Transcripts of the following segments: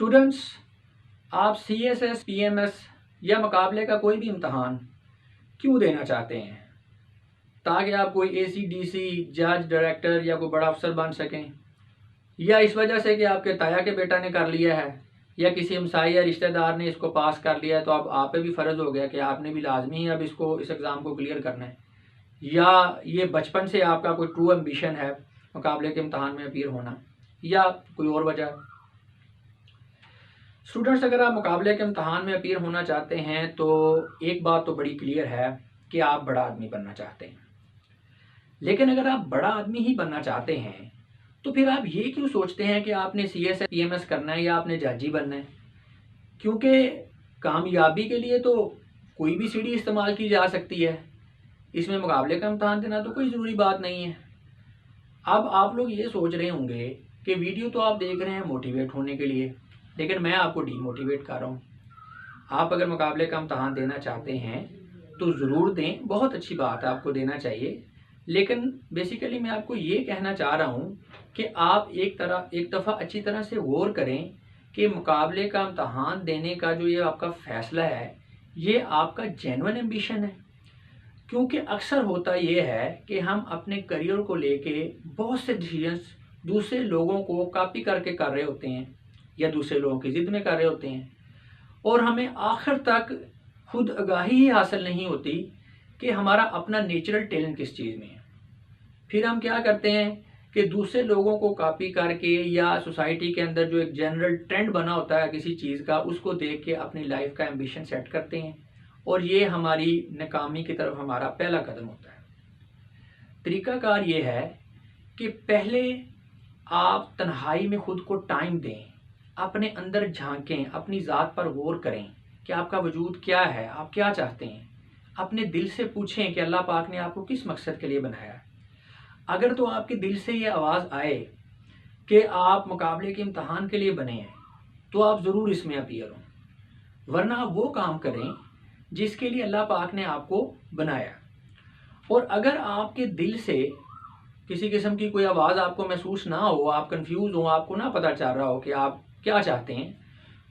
Students, आप CSS, PMS या मुकाबले का कोई भी इम्तहान क्यों देना चाहते हैं? ताकि आप कोई ACDC, जज, डायरेक्टर या कोई बड़ा अफसर बन सकें, या इस वजह से कि आपके ताया के बेटा ने कर लिया है या किसी हमसाई या रिश्तेदार ने इसको पास कर लिया है तो अब आप पे भी फ़र्ज़ हो गया कि आपने भी लाजमी ही अब इस एग्ज़ाम को क्लियर करना है, या ये बचपन से आपका कोई ट्रू एम्बिशन है मुकाबले के इम्तहान में अपीयर होना, या कोई और वजह? स्टूडेंट्स, अगर आप मुकाबले के इम्तहान में अपीयर होना चाहते हैं तो एक बात तो बड़ी क्लियर है कि आप बड़ा आदमी बनना चाहते हैं। लेकिन अगर आप बड़ा आदमी ही बनना चाहते हैं तो फिर आप ये क्यों सोचते हैं कि आपने CSS, PMS करना है या आपने जज ही बनना है? क्योंकि कामयाबी के लिए तो कोई भी सीढ़ी इस्तेमाल की जा सकती है, इसमें मुकाबले का इम्तहान देना तो कोई ज़रूरी बात नहीं है। अब आप लोग ये सोच रहे होंगे कि वीडियो तो आप देख रहे हैं मोटिवेट होने के लिए, लेकिन मैं आपको डीमोटिवेट कर रहा हूँ। आप अगर मुकाबले का इम्तहान देना चाहते हैं तो ज़रूर दें, बहुत अच्छी बात है, आपको देना चाहिए। लेकिन बेसिकली मैं आपको ये कहना चाह रहा हूँ कि आप एक दफ़ा अच्छी तरह से गौर करें कि मुकाबले का इम्तहान देने का जो ये आपका फ़ैसला है, ये आपका जेन्युइन एम्बिशन है। क्योंकि अक्सर होता ये है कि हम अपने करियर को लेके बहुत से डिसीजंस दूसरे लोगों को कॉपी करके कर रहे होते हैं या दूसरे लोगों की ज़िद में कर रहे होते हैं, और हमें आखिर तक खुद आगाही ही हासिल नहीं होती कि हमारा अपना नेचुरल टैलेंट किस चीज़ में है। फिर हम क्या करते हैं कि दूसरे लोगों को कॉपी करके या सोसाइटी के अंदर जो एक जनरल ट्रेंड बना होता है किसी चीज़ का, उसको देख के अपनी लाइफ का एम्बिशन सेट करते हैं, और ये हमारी नाकामी की तरफ हमारा पहला कदम होता है। तरीकाकार ये है कि पहले आप तन्हाई में खुद को टाइम दें, अपने अंदर झांकें, अपनी ज़ात पर गौर करें कि आपका वजूद क्या है, आप क्या चाहते हैं। अपने दिल से पूछें कि अल्लाह पाक ने आपको किस मकसद के लिए बनाया। अगर तो आपके दिल से ये आवाज़ आए कि आप मुकाबले के इम्तहान के लिए बने हैं तो आप ज़रूर इसमें अपीयर हों, वरना आप वो काम करें जिसके लिए अल्लाह पाक ने आपको बनाया। और अगर आपके दिल से किसी किस्म की कोई आवाज़ आपको महसूस ना हो, आप कंफ्यूज हो, आपको ना पता चल रहा हो कि आप क्या चाहते हैं,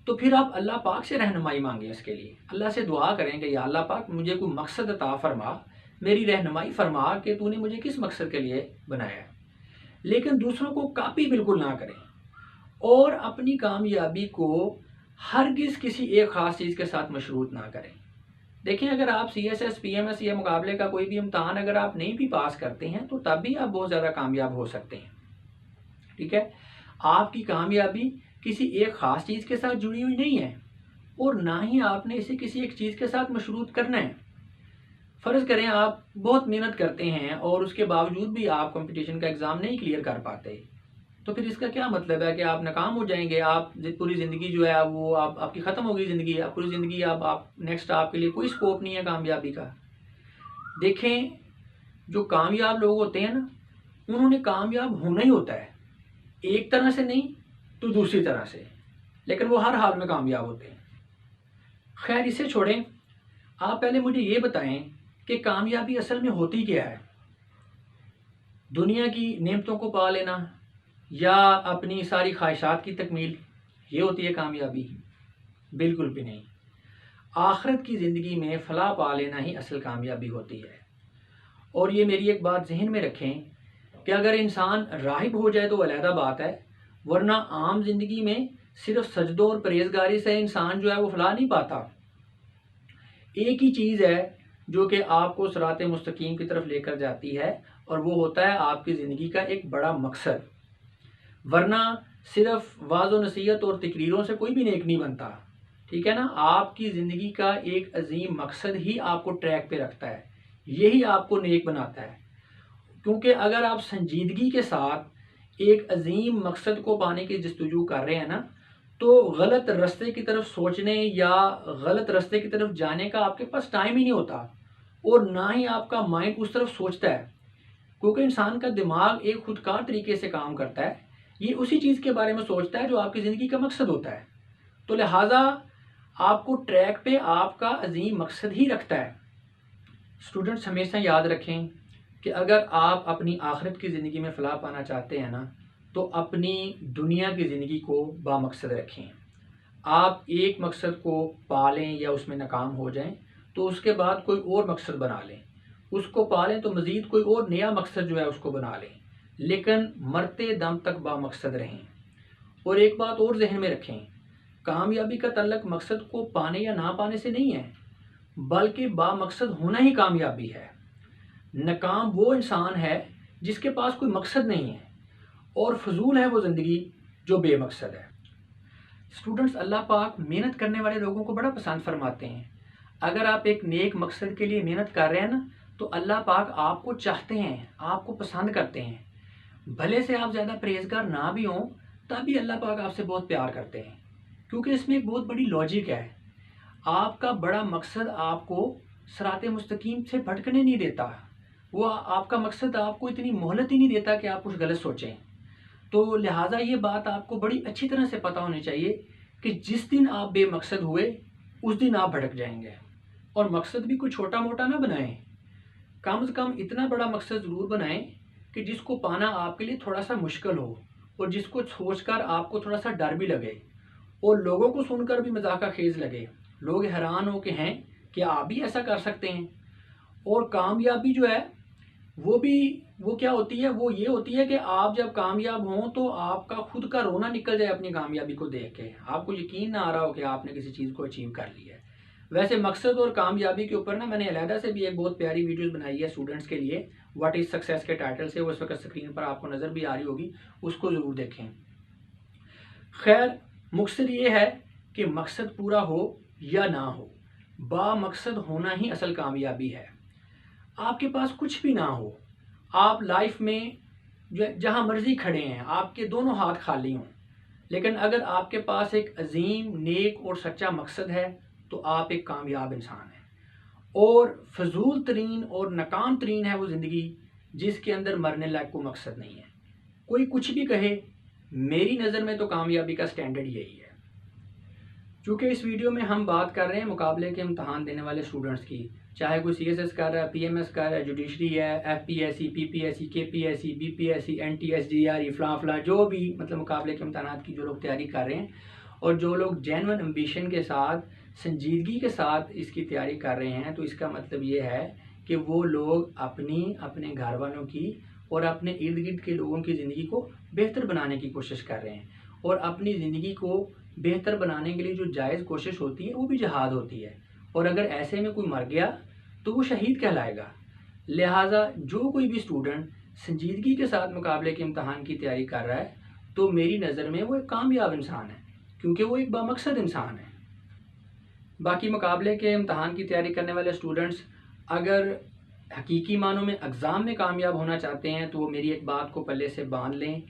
तो फिर आप अल्लाह पाक से रहनुमाई मांगें। इसके लिए अल्लाह से दुआ करें कि या अल्लाह पाक, मुझे कोई मकसद अता फरमा, मेरी रहनुमाई फरमा कि तूने मुझे किस मकसद के लिए बनाया। लेकिन दूसरों को कॉपी बिल्कुल ना करें, और अपनी कामयाबी को हरगिज़ किसी एक ख़ास चीज़ के साथ मशरूत ना करें। देखें, अगर आप CSS, PMS या मुकाबले का कोई भी इम्तहान अगर आप नहीं भी पास करते हैं तो तब भी आप बहुत ज़्यादा कामयाब हो सकते हैं। ठीक है, आपकी कामयाबी किसी एक ख़ास चीज़ के साथ जुड़ी हुई नहीं है, और ना ही आपने इसे किसी एक चीज़ के साथ मशरूत करना है। फ़र्ज़ करें आप बहुत मेहनत करते हैं और उसके बावजूद भी आप कंपटीशन का एग्ज़ाम नहीं क्लियर कर पाते, तो फिर इसका क्या मतलब है कि आप नाकाम हो जाएंगे। आप पूरी ज़िंदगी जो है वो आपकी ख़त्म हो गई ज़िंदगी, आप पूरी ज़िंदगी आप नेक्स्ट आपके लिए कोई स्कोप नहीं है कामयाबी का। देखें, जो कामयाब लोग होते हैं ना, उन्होंने कामयाब होना ही होता है, एक तरह से नहीं तो दूसरी तरह से, लेकिन वो हर हाल में कामयाब होते हैं। खैर, इसे छोड़ें, आप पहले मुझे ये बताएं कि कामयाबी असल में होती क्या है? दुनिया की नेमतों को पा लेना या अपनी सारी ख्वाहिशात की तकमील, ये होती है कामयाबी? बिल्कुल भी नहीं। आखिरत की ज़िंदगी में फलाह पा लेना ही असल कामयाबी होती है। और ये मेरी एक बात जहन में रखें कि अगर इंसान राहिब हो जाए तो अलहदा बात है, वरना आम ज़िंदगी में सिर्फ सजदों और परहेजगारी से इंसान जो है वो फलाह नहीं पाता। एक ही चीज़ है जो कि आपको सिराते मुस्तकीम की तरफ लेकर जाती है, और वो होता है आपकी ज़िंदगी का एक बड़ा मकसद। वरना सिर्फ वाज़ो नसीहत और तकरीरों से कोई भी नेक नहीं बनता। ठीक है ना, आपकी ज़िंदगी का एक अजीम मकसद ही आपको ट्रैक पे रखता है, यही आपको नेक बनाता है। क्योंकि अगर आप संजीदगी के साथ एक अजीम मकसद को पाने की जस्तजू कर रहे हैं ना, तो गलत रास्ते की तरफ सोचने या गलत रास्ते की तरफ जाने का आपके पास टाइम ही नहीं होता, और ना ही आपका माइंड उस तरफ सोचता है। क्योंकि इंसान का दिमाग एक खुदकार तरीके से काम करता है, ये उसी चीज़ के बारे में सोचता है जो आपकी ज़िंदगी का मकसद होता है। तो लिहाजा आपको ट्रैक पे आपका अजीम मकसद ही रखता है। स्टूडेंट्स, हमेशा याद रखें कि अगर आप अपनी आखिरत की ज़िंदगी में फलाह पाना चाहते हैं ना, तो अपनी दुनिया की ज़िंदगी को बामकसद रखें। आप एक मकसद को पा लें या उसमें नाकाम हो जाएं तो उसके बाद कोई और मकसद बना लें, उसको पा लें तो मज़ीद कोई और नया मकसद जो है उसको बना लें, लेकिन मरते दम तक बामकसद रहें। और एक बात और जहन में रखें, कामयाबी का तल्लक मकसद को पाने या ना पाने से नहीं है, बल्कि बामकसद होना ही कामयाबी है। नाकाम वो इंसान है जिसके पास कोई मकसद नहीं है, और फजूल है वो ज़िंदगी जो बेमकसद है। स्टूडेंट्स, अल्लाह पाक मेहनत करने वाले लोगों को बड़ा पसंद फरमाते हैं। अगर आप एक नेक मकसद के लिए मेहनत कर रहे हैं ना, तो अल्लाह पाक आपको चाहते हैं, आपको पसंद करते हैं। भले से आप ज़्यादा परहेजगार ना भी हों, तभी अल्लाह पाक आपसे बहुत प्यार करते हैं, क्योंकि इसमें एक बहुत बड़ी लॉजिक है। आपका बड़ा मकसद आपको सिराते मुस्तकीम से भटकने नहीं देता। वो आपका मकसद आपको इतनी मोहलत ही नहीं देता कि आप कुछ गलत सोचें। तो लिहाजा ये बात आपको बड़ी अच्छी तरह से पता होनी चाहिए कि जिस दिन आप बेमकसद हुए उस दिन आप भटक जाएंगे। और मकसद भी कोई छोटा मोटा ना बनाएं, कम से कम इतना बड़ा मकसद ज़रूर बनाएं कि जिसको पाना आपके लिए थोड़ा सा मुश्किल हो, और जिसको सोचकर आपको थोड़ा सा डर भी लगे, और लोगों को सुनकर भी मजाका खेज लगे, लोग हैरान हो के हैं कि आप भी ऐसा कर सकते हैं। और कामयाबी जो है वो क्या होती है, वो ये होती है कि आप जब कामयाब हों तो आपका खुद का रोना निकल जाए अपनी कामयाबी को देख के, आपको यकीन ना आ रहा हो कि आपने किसी चीज़ को अचीव कर लिया है। वैसे मकसद और कामयाबी के ऊपर ना मैंने अलहदा से भी एक बहुत प्यारी वीडियोस बनाई है स्टूडेंट्स के लिए, व्हाट इज़ सक्सेस के टाइटल से, वो इस वक्त स्क्रीन पर आपको नज़र भी आ रही होगी, उसको ज़रूर देखें। खैर, मकसद ये है कि मकसद पूरा हो या ना हो, बामकसद होना ही असल कामयाबी है। आपके पास कुछ भी ना हो, आप लाइफ में जहाँ मर्जी खड़े हैं, आपके दोनों हाथ खाली हों, लेकिन अगर आपके पास एक अजीम, नेक और सच्चा मकसद है तो आप एक कामयाब इंसान हैं। और फजूल तरीन और नाकाम तरीन है वो ज़िंदगी जिसके अंदर मरने लायक कोई मकसद नहीं है। कोई कुछ भी कहे, मेरी नज़र में तो कामयाबी का स्टैंडर्ड यही है। चूँकि इस वीडियो में हम बात कर रहे हैं मुकाबले के इम्तहान देने वाले स्टूडेंट्स की, चाहे कोई CSS कर रहा है, PMS कर रहा है, जुडिशरी है, FPSC, PPSC, KPSC, BPSC, NTS, GRE, फला जो भी मतलब मुकाबले के इम्तहानात की जो लोग तैयारी कर रहे हैं, और जो लोग जेन्युइन एम्बिशन के साथ, संजीदगी के साथ इसकी तैयारी कर रहे हैं, तो इसका मतलब ये है कि वो लोग अपने घर वालों की और अपने इर्द गिर्द के लोगों की ज़िंदगी को बेहतर बनाने की कोशिश कर रहे हैं। और अपनी ज़िंदगी को बेहतर बनाने के लिए जो जायज़ कोशिश होती है वो भी जहाद होती है, और अगर ऐसे में कोई मर गया तो वो शहीद कहलाएगा। लिहाजा जो कोई भी स्टूडेंट संजीदगी के साथ मुकाबले के इम्तहान की तैयारी कर रहा है, तो मेरी नज़र में वो एक कामयाब इंसान है, क्योंकि वो एक बामकसद इंसान है। बाकी मुकाबले के इम्तहान की तैयारी करने वाले स्टूडेंट्स अगर हकीकी मानों में एग्ज़ाम में कामयाब होना चाहते हैं, तो वो मेरी एक बात को पल्ले से बांध लें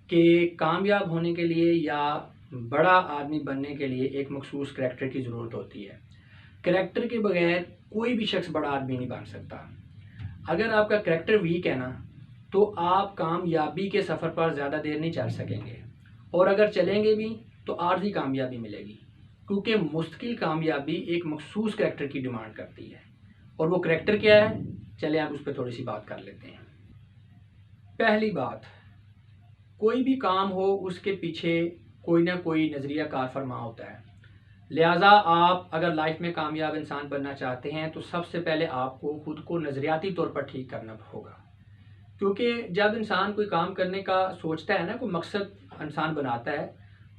कि कामयाब होने के लिए या बड़ा आदमी बनने के लिए एक मखसूस करैक्टर की ज़रूरत होती है। करैक्टर के बगैर कोई भी शख्स बड़ा आदमी नहीं बन सकता। अगर आपका करैक्टर वीक है ना, तो आप कामयाबी के सफ़र पर ज़्यादा देर नहीं चल सकेंगे, और अगर चलेंगे भी तो आर्जी कामयाबी मिलेगी, क्योंकि मुस्तकिल कामयाबी एक मखसूस करैक्टर की डिमांड करती है। और वो करैक्टर क्या है, चले आप उस पर थोड़ी सी बात कर लेते हैं। पहली बात, कोई भी काम हो उसके पीछे कोई ना कोई नज़रिया कार फरमा होता है। लिहाजा आप अगर लाइफ में कामयाब इंसान बनना चाहते हैं तो सबसे पहले आपको खुद को नज़रियाती तौर पर ठीक करना होगा, क्योंकि जब इंसान कोई काम करने का सोचता है ना, कोई मकसद इंसान बनाता है,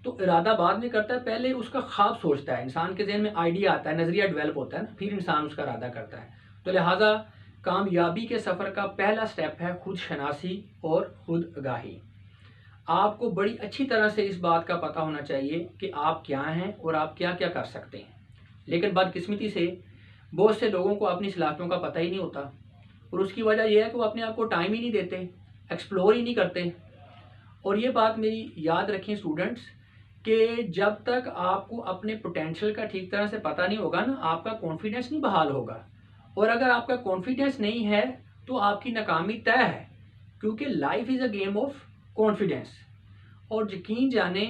तो इरादा बाद में करता है, पहले उसका ख्वाब सोचता है, इंसान के जहन में आइडिया आता है, नज़रिया डेवलप होता है ना, फिर इंसान उसका इरादा करता है। तो लिहाजा कामयाबी के सफ़र का पहला स्टेप है खुद शनासी और खुद आगाही। आपको बड़ी अच्छी तरह से इस बात का पता होना चाहिए कि आप क्या हैं और आप क्या क्या कर सकते हैं, लेकिन बदकिस्मती से बहुत से लोगों को अपनी सलाहियतों का पता ही नहीं होता, और उसकी वजह यह है कि वो अपने आप को टाइम ही नहीं देते, एक्सप्लोर ही नहीं करते। और ये बात मेरी याद रखें स्टूडेंट्स, कि जब तक आपको अपने पोटेंशियल का ठीक तरह से पता नहीं होगा ना, आपका कॉन्फिडेंस नहीं बहाल होगा, और अगर आपका कॉन्फिडेंस नहीं है तो आपकी नाकामी तय है, क्योंकि life is a game of confidence. और यकीन जाने,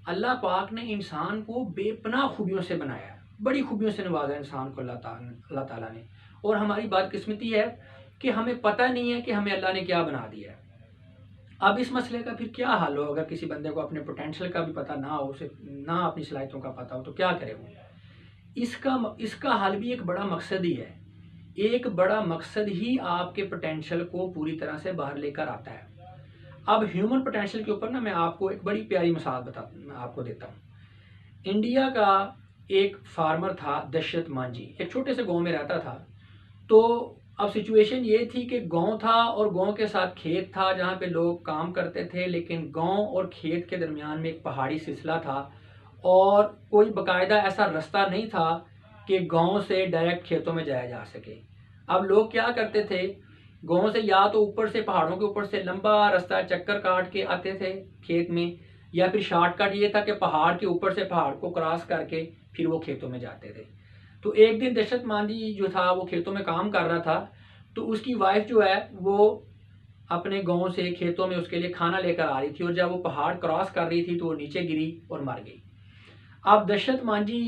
अल्लाह पाक ने इंसान को बेपनाह खूबियों से बनाया, बड़ी खूबियों से नवाजा इंसान को अल्लाह ताला ने। और हमारी बदकिस्मती है कि हमें पता नहीं है कि हमें अल्लाह ने क्या बना दिया है। अब इस मसले का फिर क्या हल हो? अगर किसी बंदे को अपने पोटेंशियल का भी पता ना हो, उसे ना अपनी सलाहियतों का पता हो, तो क्या करे वो? इसका हल भी एक बड़ा मकसद ही है। एक बड़ा मकसद ही आपके पोटेंशियल को पूरी तरह से बाहर लेकर आता है। अब ह्यूमन पोटेंशियल के ऊपर ना मैं आपको एक बड़ी प्यारी मिसाल आपको देता हूँ। इंडिया का एक फार्मर था दशरथ मांझी, एक छोटे से गांव में रहता था। तो अब सिचुएशन ये थी कि गांव था और गांव के साथ खेत था जहाँ पे लोग काम करते थे, लेकिन गांव और खेत के दरमियान में एक पहाड़ी सिलसिला था और कोई बकायदा ऐसा रास्ता नहीं था कि गांव से डायरेक्ट खेतों में जाया जा सके। अब लोग क्या करते थे, गांव से या तो ऊपर से पहाड़ों के ऊपर से लंबा रास्ता चक्कर काट के आते थे खेत में, या फिर शॉर्टकट ये था कि पहाड़ के ऊपर से पहाड़ को क्रॉस करके फिर वो खेतों में जाते थे। तो एक दिन दशरथ मांझी जो था वो खेतों में काम कर रहा था, तो उसकी वाइफ जो है वो अपने गांव से खेतों में उसके लिए खाना लेकर आ रही थी, और जब वो पहाड़ क्रॉस कर रही थी तो वो नीचे गिरी और मर गई। अब दशरथ मांझी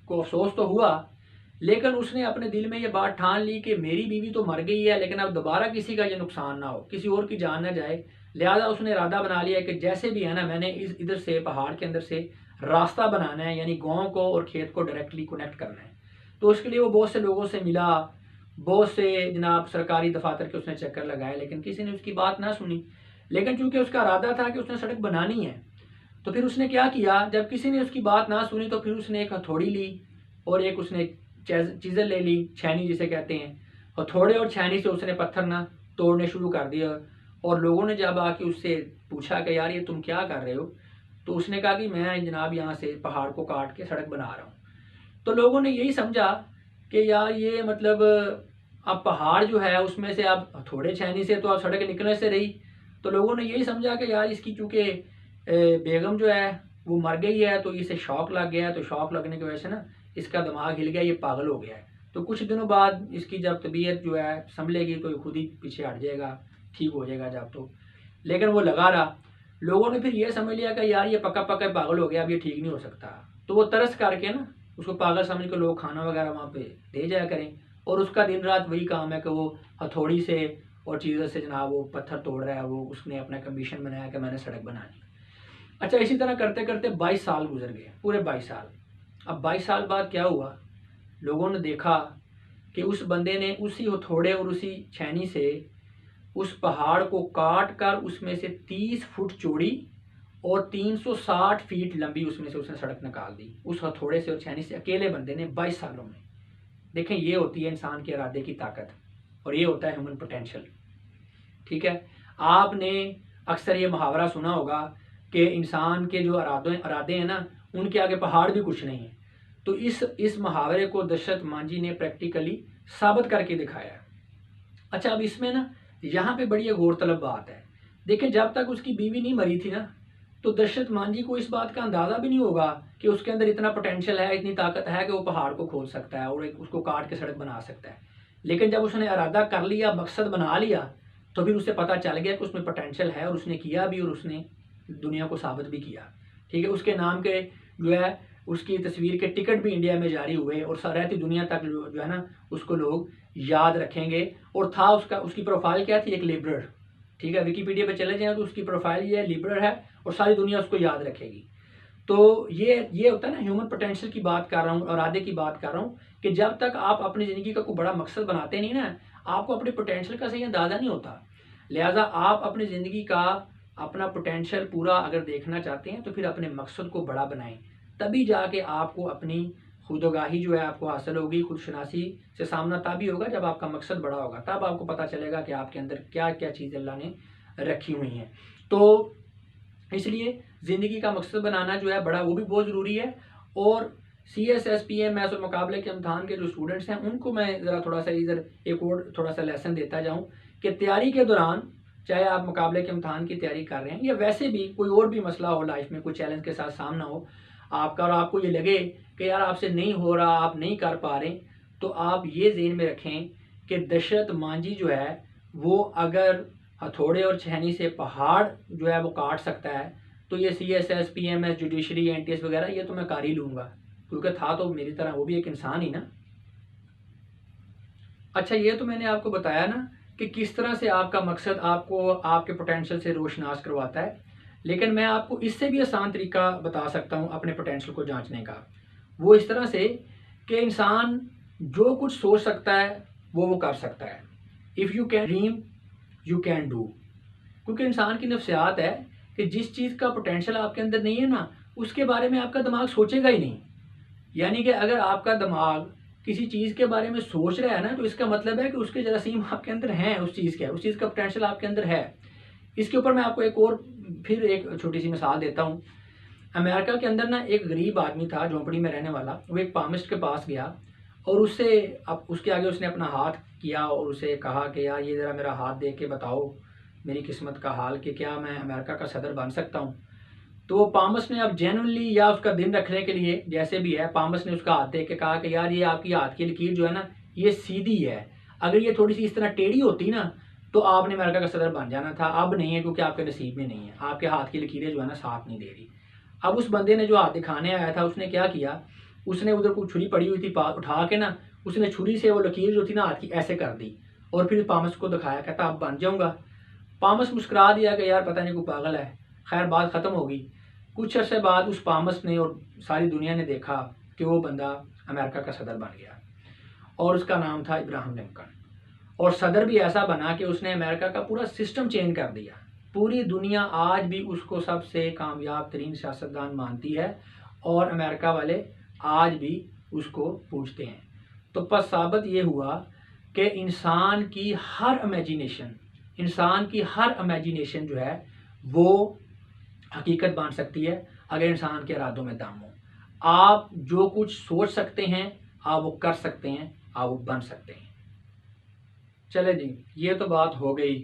को अफसोस तो हुआ, लेकिन उसने अपने दिल में ये बात ठान ली कि मेरी बीवी तो मर गई है, लेकिन अब दोबारा किसी का ये नुकसान ना हो, किसी और की जान ना जाए। लिहाजा उसने इरादा बना लिया कि जैसे भी है ना, मैंने इधर से पहाड़ के अंदर से रास्ता बनाना है, यानी गांव को और खेत को डायरेक्टली कनेक्ट करना है। तो उसके लिए वो बहुत से लोगों से मिला, बहुत से जनाब सरकारी दफातर के उसने चक्कर लगाए, लेकिन किसी ने उसकी बात ना सुनी। लेकिन चूंकि उसका इरादा था कि उसने सड़क बनानी है, तो फिर उसने क्या किया, जब किसी ने उसकी बात ना सुनी तो फिर उसने एक हथौड़ी ली और एक उसने चीज़ें ले ली, छैनी जिसे कहते हैं। हथौड़े और छैनी से उसने पत्थर ना तोड़ने शुरू कर दिया। और लोगों ने जब आके उससे पूछा कि यार ये तुम क्या कर रहे हो, तो उसने कहा कि मैं जनाब यहाँ से पहाड़ को काट के सड़क बना रहा हूँ। तो लोगों ने यही समझा कि यार ये मतलब अब पहाड़ जो है उसमें से अब हथौड़े छैनी से तो अब सड़क निकलने से रही। तो लोगों ने यही समझा कि यार इसकी चूँकि बेगम जो है वो मर गई है, तो इसे शौक लग गया है, तो शौक लगने की वजह से ना इसका दिमाग हिल गया, ये पागल हो गया है। तो कुछ दिनों बाद इसकी जब तबीयत जो है संभलेगी तो ये खुद ही पीछे हट जाएगा, ठीक हो जाएगा जब। तो लेकिन वो लगा रहा। लोगों ने फिर ये समझ लिया कि यार ये पक्का पक्का पागल हो गया, अब ये ठीक नहीं हो सकता। तो वो तरस करके ना उसको पागल समझ के लोग खाना वगैरह वहाँ पे दे जाया करें, और उसका दिन रात वही काम है कि वो हथौड़ी से और चीज़ों से जनाब वो पत्थर तोड़ रहा है। वो उसने अपना कमीशन बनाया कि मैंने सड़क बनानी। अच्छा, इसी तरह करते करते 22 साल गुजर गए, पूरे 22 साल। अब 22 साल बाद क्या हुआ, लोगों ने देखा कि उस बंदे ने उसी हथौड़े और उसी छैनी से उस पहाड़ को काट कर उसमें से 30 फुट चौड़ी और 360 फीट लंबी उसमें से उसने सड़क निकाल दी, उस हथौड़े से और छैनी से, अकेले बंदे ने 22 सालों में। देखें, ये होती है इंसान के इरादे की ताकत, और ये होता है ह्यूमन पोटेंशियल। ठीक है, आपने अक्सर ये मुहावरा सुना होगा कि इंसान के जो इरादे हैं ना, उनके आगे पहाड़ भी कुछ नहीं है। तो इस मुहावरे को दशरथ मांझी ने प्रैक्टिकली साबित करके दिखाया। अच्छा, अब इसमें ना यहाँ पे बड़ी गौरतलब बात है। देखिए, जब तक उसकी बीवी नहीं मरी थी ना, तो दशरथ मांझी को इस बात का अंदाज़ा भी नहीं होगा कि उसके अंदर इतना पोटेंशियल है, इतनी ताकत है कि वो पहाड़ को खोल सकता है और उसको काट के सड़क बना सकता है। लेकिन जब उसने इरादा कर लिया, मकसद बना लिया, तो फिर उसे पता चल गया कि उसमें पोटेंशियल है, और उसने किया भी, और उसने दुनिया को साबित भी किया। ठीक है, उसके नाम के जो है उसकी तस्वीर के टिकट भी इंडिया में जारी हुए, और रहती दुनिया तक जो है ना उसको लोग याद रखेंगे। और था उसकी प्रोफाइल क्या थी, एक लिबरल। ठीक है, विकीपीडिया पे चले जाएं तो उसकी प्रोफाइल ये लिबरल है, और सारी दुनिया उसको याद रखेगी। तो ये होता है ना, ह्यूमन पोटेंशियल की बात कर रहा हूँ, और इरादे की बात कर रहा हूँ कि जब तक आप अपनी ज़िंदगी का कोई बड़ा मकसद बनाते नहीं ना, आपको अपने पोटेंशियल का सही अंदाज़ा नहीं होता। लिहाजा आप अपनी ज़िंदगी का अपना पोटेंशियल पूरा अगर देखना चाहते हैं तो फिर अपने मकसद को बड़ा बनाएं, तभी जाके आपको अपनी खुदगाही जो है आपको हासिल होगी। खुदशनासी से सामना तभी होगा जब आपका मकसद बड़ा होगा, तब आपको पता चलेगा कि आपके अंदर क्या क्या चीज़ अल्लाह ने रखी हुई हैं। तो इसलिए ज़िंदगी का मकसद बनाना जो है बड़ा, वो भी बहुत ज़रूरी है। और CSS PMS और मुकाबले के इम्तहान के जो स्टूडेंट्स हैं उनको मैं ज़रा थोड़ा सा इधर एक और थोड़ा सा लेसन देता जाऊँ कि तैयारी के दौरान, चाहे आप मुकाबले के इम्तहान की तैयारी कर रहे हैं या वैसे भी कोई और भी मसला हो लाइफ में, कोई चैलेंज के साथ सामना हो आपका, और आपको ये लगे कि यार आपसे नहीं हो रहा, आप नहीं कर पा रहे, तो आप ये ज़हन में रखें कि दशरथ मांझी जो है वो अगर हथौड़े और छैनी से पहाड़ जो है वो काट सकता है, तो ये CSS PMS जुडिशरी NTS वगैरह ये तो मैं कर ही लूँगा, क्योंकि था तो मेरी तरह वो भी एक इंसान ही ना। अच्छा, ये तो मैंने आपको बताया ना कि किस तरह से आपका मकसद आपको आपके पोटेंशियल से रोशनास करवाता है, लेकिन मैं आपको इससे भी आसान तरीका बता सकता हूँ अपने पोटेंशियल को जांचने का। वो इस तरह से कि इंसान जो कुछ सोच सकता है वो कर सकता है। If you can dream you can do. क्योंकि इंसान की नफ्सियात है कि जिस चीज़ का पोटेंशियल आपके अंदर नहीं है ना, उसके बारे में आपका दिमाग सोचेगा ही नहीं। यानी कि अगर आपका दिमाग किसी चीज़ के बारे में सोच रहा है ना, तो इसका मतलब है कि उसके जरासीम आपके अंदर हैं, उस चीज़ का पोटेंशियल आपके अंदर है। इसके ऊपर मैं आपको फिर एक छोटी सी मिसाल देता हूँ। अमेरिका के अंदर ना एक गरीब आदमी था, झोंपड़ी में रहने वाला। वो एक पामिस्ट के पास गया और उसके आगे उसने अपना हाथ किया और उसे कहा कि यार ये ज़रा मेरा हाथ देख के बताओ मेरी किस्मत का हाल, कि क्या मैं अमेरिका का सदर बन सकता हूँ। तो वो पामस ने अब जेन्युइनली या उसका दिन रखने के लिए जैसे भी है, पामस ने उसका हाथ देख के कहा कि यार ये आपकी हाथ की लकीर जो है ना, ये सीधी है। अगर ये थोड़ी सी इस तरह टेढ़ी होती ना, तो आपने अमेरिका का सदर बन जाना था। अब नहीं है, क्योंकि आपके नसीब में नहीं है, आपके हाथ की लकीरें जो है ना साथ नहीं दे रही। अब उस बंदे ने जो हाथ दिखाने आया था, उसने क्या किया, उसने उधर कुछ छुरी पड़ी हुई थी, उठा के ना उसने छुरी से वो लकीर जो थी ना हाथ की ऐसे कर दी और फिर पामस को दिखाया, कहता अब बन जाऊंगा। पामस मुस्कुरा दिया कि यार पता नहीं कोई पागल है। खैर बात ख़त्म हो गई। कुछ अर्से बाद उस पामस ने और सारी दुनिया ने देखा कि वो बंदा अमेरिका का सदर बन गया और उसका नाम था इब्राहिम लिंकन। और सदर भी ऐसा बना कि उसने अमेरिका का पूरा सिस्टम चेंज कर दिया। पूरी दुनिया आज भी उसको सबसे कामयाब तरीन सियासतदान मानती है और अमेरिका वाले आज भी उसको पूछते हैं। तो बस साबित ये हुआ कि इंसान की हर इमेजिनेशन जो है वो हकीकत बन सकती है अगर इंसान के इरादों में दम हो। आप जो कुछ सोच सकते हैं आप वो कर सकते हैं, आप वो बन सकते हैं। चले जी, ये तो बात हो गई,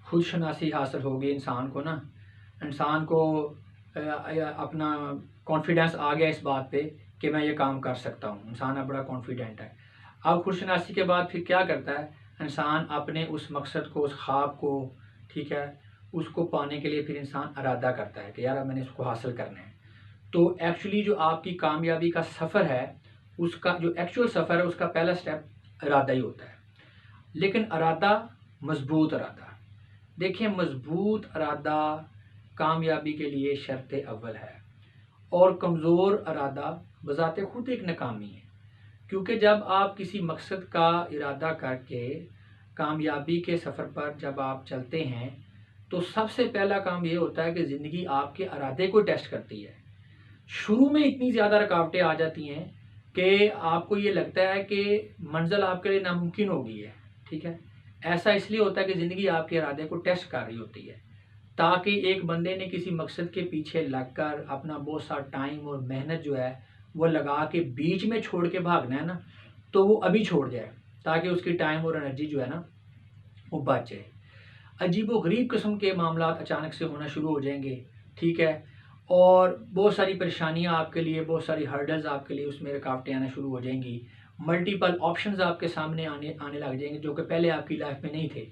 खुद शनासी हासिल हो गई इंसान को ना। इंसान को अपना कॉन्फिडेंस आ गया इस बात पे कि मैं ये काम कर सकता हूँ। इंसान अब बड़ा कॉन्फिडेंट है। अब खुद शनासी के बाद फिर क्या करता है इंसान, अपने उस मकसद को, उस ख्वाब को, ठीक है, उसको पाने के लिए फिर इंसान इरादा करता है कि यार अब मैंने इसको हासिल करना है। तो एक्चुअली जो आपकी कामयाबी का सफ़र है, उसका जो एक्चुअल सफ़र है, उसका पहला स्टेप इरादा ही होता है। लेकिन इरादा, मजबूत इरादा, देखिए मजबूत इरादा कामयाबी के लिए शर्त अव्वल है। और कमज़ोर इरादा बज़ाते खुद एक नाकामी है। क्योंकि जब आप किसी मकसद का इरादा करके कामयाबी के सफ़र पर जब आप चलते हैं, तो सबसे पहला काम ये होता है कि ज़िंदगी आपके इरादे को टेस्ट करती है। शुरू में इतनी ज़्यादा रुकावटें आ जाती हैं कि आपको ये लगता है कि मंजिल आपके लिए नामुमकिन हो गई है, ठीक है। ऐसा इसलिए होता है कि ज़िंदगी आपके इरादे को टेस्ट कर रही होती है, ताकि एक बंदे ने किसी मकसद के पीछे लगकर अपना बहुत सा टाइम और मेहनत जो है वो लगा के बीच में छोड़ के भागना है ना, तो वो अभी छोड़ जाए, ताकि उसकी टाइम और एनर्जी जो है ना वो बच जाए। अजीबो गरीब किस्म के मामला अचानक से होना शुरू हो जाएंगे, ठीक है। और बहुत सारी परेशानियां आपके लिए, बहुत सारी हर्डल्स आपके लिए, उसमें रुकावटें आना शुरू हो जाएंगी। मल्टीपल ऑप्शंस आपके सामने आने लग जाएंगे जो कि पहले आपकी लाइफ में नहीं थे।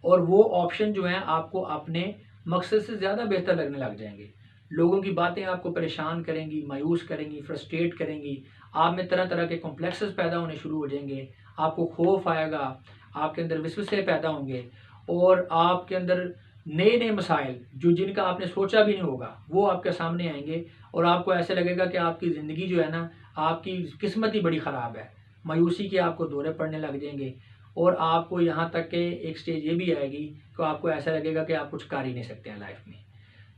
और वो ऑप्शन जो हैं आपको अपने मकसद से ज़्यादा बेहतर लगने लग जाएंगे। लोगों की बातें आपको परेशान करेंगी, मायूस करेंगी, फ्रस्ट्रेट करेंगी। आप में तरह तरह के कॉम्प्लेक्सेस पैदा होने शुरू हो जाएंगे। आपको खौफ आएगा, आपके अंदर विस्वसे पैदा होंगे और आपके अंदर नए नए मसाइल जो जिनका आपने सोचा भी नहीं होगा वो आपके सामने आएंगे। और आपको ऐसे लगेगा कि आपकी ज़िंदगी जो है ना, आपकी किस्मत ही बड़ी ख़राब है। मायूसी के आपको दौरे पड़ने लग जाएंगे और आपको यहाँ तक कि एक स्टेज ये भी आएगी कि आपको ऐसा लगेगा कि आप कुछ कर ही नहीं सकते हैं लाइफ में।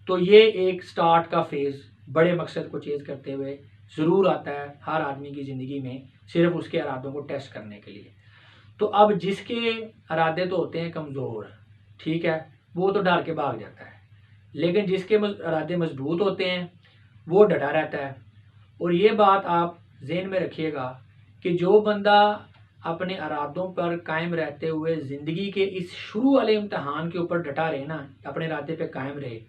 तो ये एक स्टार्ट का फेज़ बड़े मकसद को चेज़ करते हुए ज़रूर आता है हर आदमी की ज़िंदगी में, सिर्फ उसके इरादों को टेस्ट करने के लिए। तो अब जिसके इरादे तो होते हैं कमज़ोर, ठीक है, वो तो डर के भाग जाता है। लेकिन जिसके इरादे मजबूत होते हैं वो डटा रहता है। और ये बात आप जहन में रखिएगा कि जो बंदा अपने इरादों पर कायम रहते हुए ज़िंदगी के इस शुरू वाले इम्तहान के ऊपर डटा रहे ना, अपने इरादे पे कायम रहे,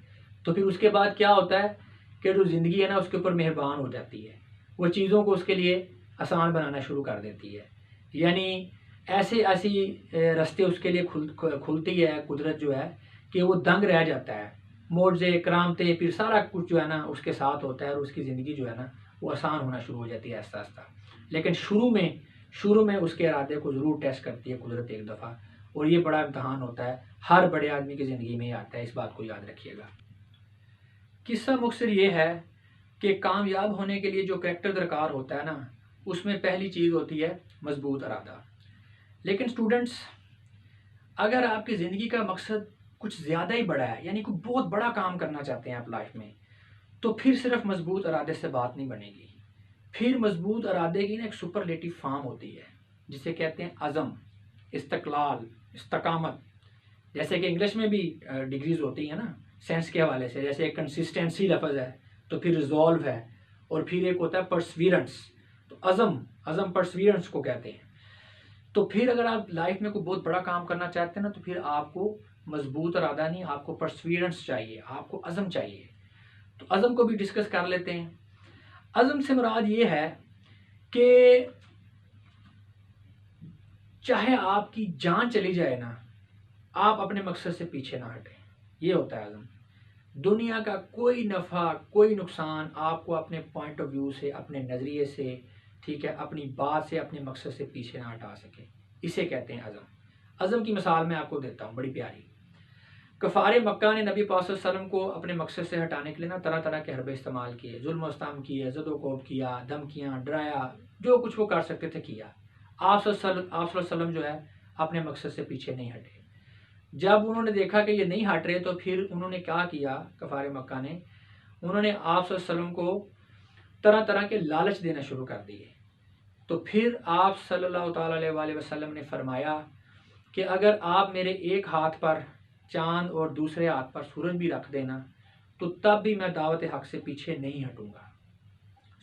तो फिर उसके बाद क्या होता है कि जो ज़िंदगी है ना उसके ऊपर मेहरबान हो जाती है। वो चीज़ों को उसके लिए आसान बनाना शुरू कर देती है। यानी ऐसे ऐसी रास्ते उसके लिए खुलती है कुदरत जो है कि वो दंग रह जाता है। मोज़े करामतें फिर सारा कुछ जो है ना उसके साथ होता है और उसकी ज़िंदगी जो है ना वो आसान होना शुरू हो जाती है आहिस्ता आहिस्ता। लेकिन शुरू में उसके इरादे को ज़रूर टेस्ट करती है कुदरत एक दफ़ा। और ये बड़ा इम्तहान होता है, हर बड़े आदमी की ज़िंदगी में आता है, इस बात को याद रखिएगा। किस्सा मुख्तसर ये है कि कामयाब होने के लिए जो करैक्टर दरकार होता है ना, उसमें पहली चीज़ होती है मजबूत इरादा। लेकिन स्टूडेंट्स, अगर आपकी ज़िंदगी का मकसद कुछ ज़्यादा ही बड़ा है, यानी कोई बहुत बड़ा काम करना चाहते हैं आप लाइफ में, तो फिर सिर्फ मजबूत इरादे से बात नहीं बनेगी। फिर मजबूत इरादे की ना एक सुपरलेटिव फॉर्म होती है जिसे कहते हैं अज़म, इस्तक़लाल, इस्तकामत। जैसे कि इंग्लिश में भी डिग्रीज होती हैं ना सेंस के हवाले से, जैसे एक कंसिस्टेंसी लफ्ज़ है, तो फिर रिजॉल्व है, और फिर एक होता है परसवीरेंस। तो अज़म परसवीरेंस को कहते हैं। तो फिर अगर आप लाइफ में कोई बहुत बड़ा काम करना चाहते हैं ना, तो फिर आपको मजबूत इरादा नहीं, आपको परसवीरेंस चाहिए, आपको अज़म चाहिए। तो अज़म को भी डिस्कस कर लेते हैं। अज़म से मुराद ये है कि चाहे आपकी जान चली जाए ना, आप अपने मकसद से पीछे ना हटें। ये होता है अज़म। दुनिया का कोई नफ़ा, कोई नुकसान आपको अपने पॉइंट ऑफ व्यू से, अपने नज़रिए से, ठीक है, अपनी बात से, अपने मकसद से पीछे ना हटा सके। इसे कहते हैं अज़म। अज़म की मिसाल मैं आपको देता हूँ, बड़ी प्यारी। कफ़ार मक्का ने नबी पाक सल्लल्लाहु अलैहि वसल्लम को अपने मकसद से हटाने के लिए ना तरह तरह के हरबे इस्तेमाल किए, जुल्म इस्तेमाल किए, ज़दोकोब किया, धमकियाँ, डराया, जो कुछ वो कर सकते थे किया। आप सल्लल्लाहु अलैहि वसल्लम जो है अपने मकसद से पीछे नहीं हटे। जब उन्होंने देखा कि ये नहीं हट रहे, तो फिर उन्होंने क्या किया, कफ़ार मक्का ने, उन्होंने आप सल्लल्लाहु अलैहि वसल्लम को तरह तरह के लालच देना शुरू कर दिए। तो फिर आप सल्लल्लाहु अलैहि वसल्लम ने फरमाया कि अगर आप मेरे एक हाथ पर चांद और दूसरे हाथ पर सूरज भी रख देना, तो तब भी मैं दावत हक से पीछे नहीं हटूंगा।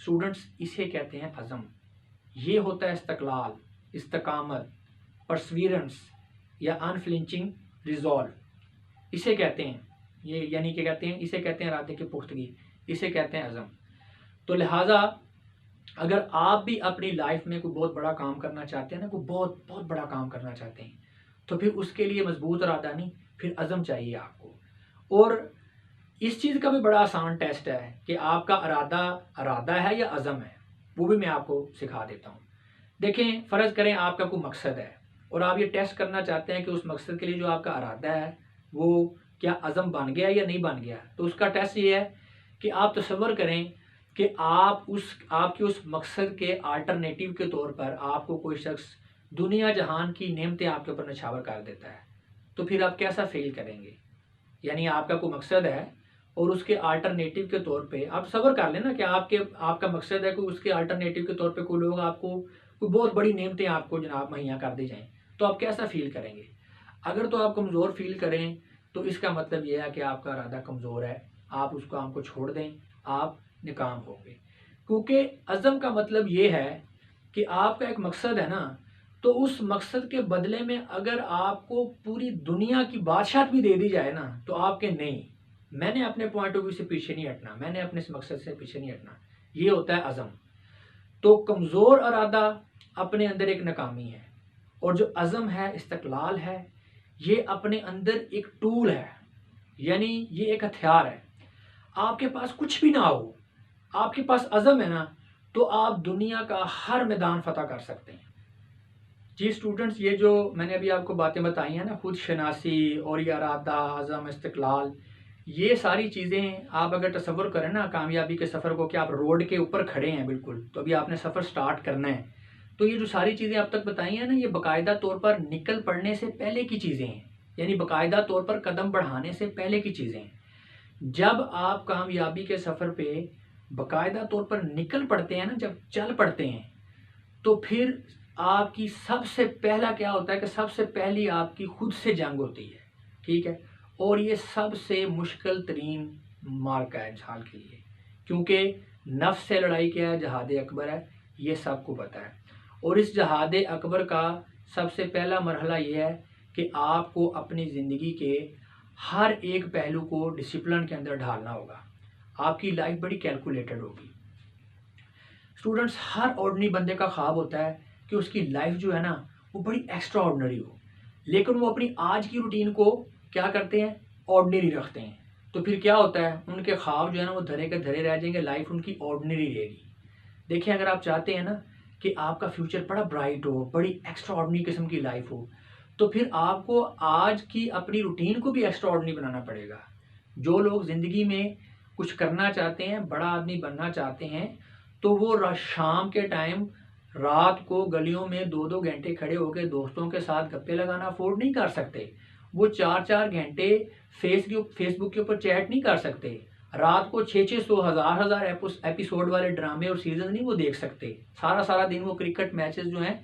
स्टूडेंट्स, इसे कहते हैं अज़म। ये होता है इस्तक़लाल, इस्तकामत, परसवीरेंस या अनफ्लिंचिंग रिजॉल्व। इसे कहते हैं, ये यानी कि कहते हैं, इसे कहते हैं इरादे की पुख्तगी, इसे कहते हैं अज़म। तो लिहाजा अगर आप भी अपनी लाइफ में कोई बहुत बड़ा काम करना चाहते हैं ना, कोई बहुत बहुत बड़ा काम करना चाहते हैं, तो फिर उसके लिए मजबूत इरादा नहीं, फिर अज़म चाहिए आपको। और इस चीज़ का भी बड़ा आसान टेस्ट है कि आपका इरादा है या अज़म है, वो भी मैं आपको सिखा देता हूँ। देखें, फ़र्ज़ करें आपका कोई मकसद है और आप ये टेस्ट करना चाहते हैं कि उस मकसद के लिए जो आपका इरादा है वो क्या अज़म बन गया या नहीं बन गया। तो उसका टेस्ट ये है कि आप तसव्वुर करें कि आपके उस मकसद के अल्टरनेटिव के तौर पर आपको कोई शख्स दुनिया जहान की नेमतें आपके ऊपर नछावर कर देता है, तो फिर आप कैसा फील करेंगे। यानी आपका कोई मकसद है और उसके अल्टरनेटिव के तौर पे आप सब्र कर लेना कि आपका मकसद है, कोई उसके अल्टरनेटिव के तौर पे कोई लोग आपको कोई बहुत बड़ी नेमतें आपको जनाब मुहैया कर दी जाएं, तो आप कैसा फील करेंगे। अगर तो आप कमज़ोर फील करें, तो इसका मतलब यह है कि आपका इरादा कमज़ोर है, आप उस काम को छोड़ दें, आप नाकाम होंगे। क्योंकि अज़म का मतलब ये है कि आपका एक मकसद है ना, तो उस मकसद के बदले में अगर आपको पूरी दुनिया की बादशाहत भी दे दी जाए ना, तो आपके नहीं, मैंने अपने पॉइंट ऑफ व्यू से पीछे नहीं हटना, मैंने अपने इस मकसद से पीछे नहीं हटना। ये होता है अज़म। तो कमज़ोर इरादा अपने अंदर एक नाकामी है, और जो अज़म है, इस्तक़लाल है, ये अपने अंदर एक टूल है, यानी ये एक हथियार है। आपके पास कुछ भी ना हो, आपके पास अज़म है ना, तो आप दुनिया का हर मैदान फतह कर सकते हैं। जी स्टूडेंट्स, ये जो मैंने अभी आपको बातें बताई हैं ना, खुद शनासी और ये इरादा, अज़म, इस्तक़लाल, ये सारी चीज़ें आप अगर तसव्वुर करें ना कामयाबी के सफ़र को, कि आप रोड के ऊपर खड़े हैं बिल्कुल, तो अभी आपने सफ़र स्टार्ट करना है, तो ये जो सारी चीज़ें अब तक बताई हैं ना, ये बाकायदा तौर पर निकल पड़ने से पहले की चीज़ें हैं, यानी बाकायदा तौर पर कदम बढ़ाने से पहले की चीज़ें हैं। जब आप कामयाबी के सफ़र पे बाकायदा तौर पर निकल पड़ते हैं ना, जब चल पड़ते हैं, तो फिर आपकी सबसे पहला क्या होता है कि सबसे पहली आपकी खुद से जंग होती है, ठीक है। और ये सबसे मुश्किल तरीन मार्का है इंसान के लिए, क्योंकि नफ्स से लड़ाई क्या है, जहाद अकबर है, ये सबको पता है। और इस जहाद अकबर का सबसे पहला मरहला ये है कि आपको अपनी ज़िंदगी के हर एक पहलू को डिसिप्लिन के अंदर ढालना होगा। आपकी लाइफ बड़ी कैलकुलेटेड होगी। स्टूडेंट्स, हर ऑर्डिनरी बंदे का ख्वाब होता है कि उसकी लाइफ जो है ना, वो बड़ी एक्स्ट्रा ऑर्डिनरी हो, लेकिन वो अपनी आज की रूटीन को क्या करते हैं, ऑर्डिनरी रखते हैं। तो फिर क्या होता है, उनके ख्वाब जो है ना, वो धरे के धरे रह जाएंगे, लाइफ उनकी ऑर्डिनरी रहेगी। देखिए, अगर आप चाहते हैं ना कि आपका फ्यूचर बड़ा ब्राइट हो, बड़ी एक्स्ट्रा ऑर्डिनरी किस्म की लाइफ हो, तो फिर आपको आज की अपनी रूटीन को भी एक्स्ट्रा ऑर्डिनरी बनाना पड़ेगा। जो लोग ज़िंदगी में कुछ करना चाहते हैं, बड़ा आदमी बनना चाहते हैं, तो वो शाम के टाइम रात को गलियों में 2-2 घंटे खड़े होकर दोस्तों के साथ गप्पे लगाना अफोर्ड नहीं कर सकते। वो 4-4 घंटे फेसबुक के ऊपर चैट नहीं कर सकते। रात को 600-600 हज़ार एपिसोड वाले ड्रामे और सीजन नहीं वो देख सकते। सारा दिन वो क्रिकेट मैचेस जो हैं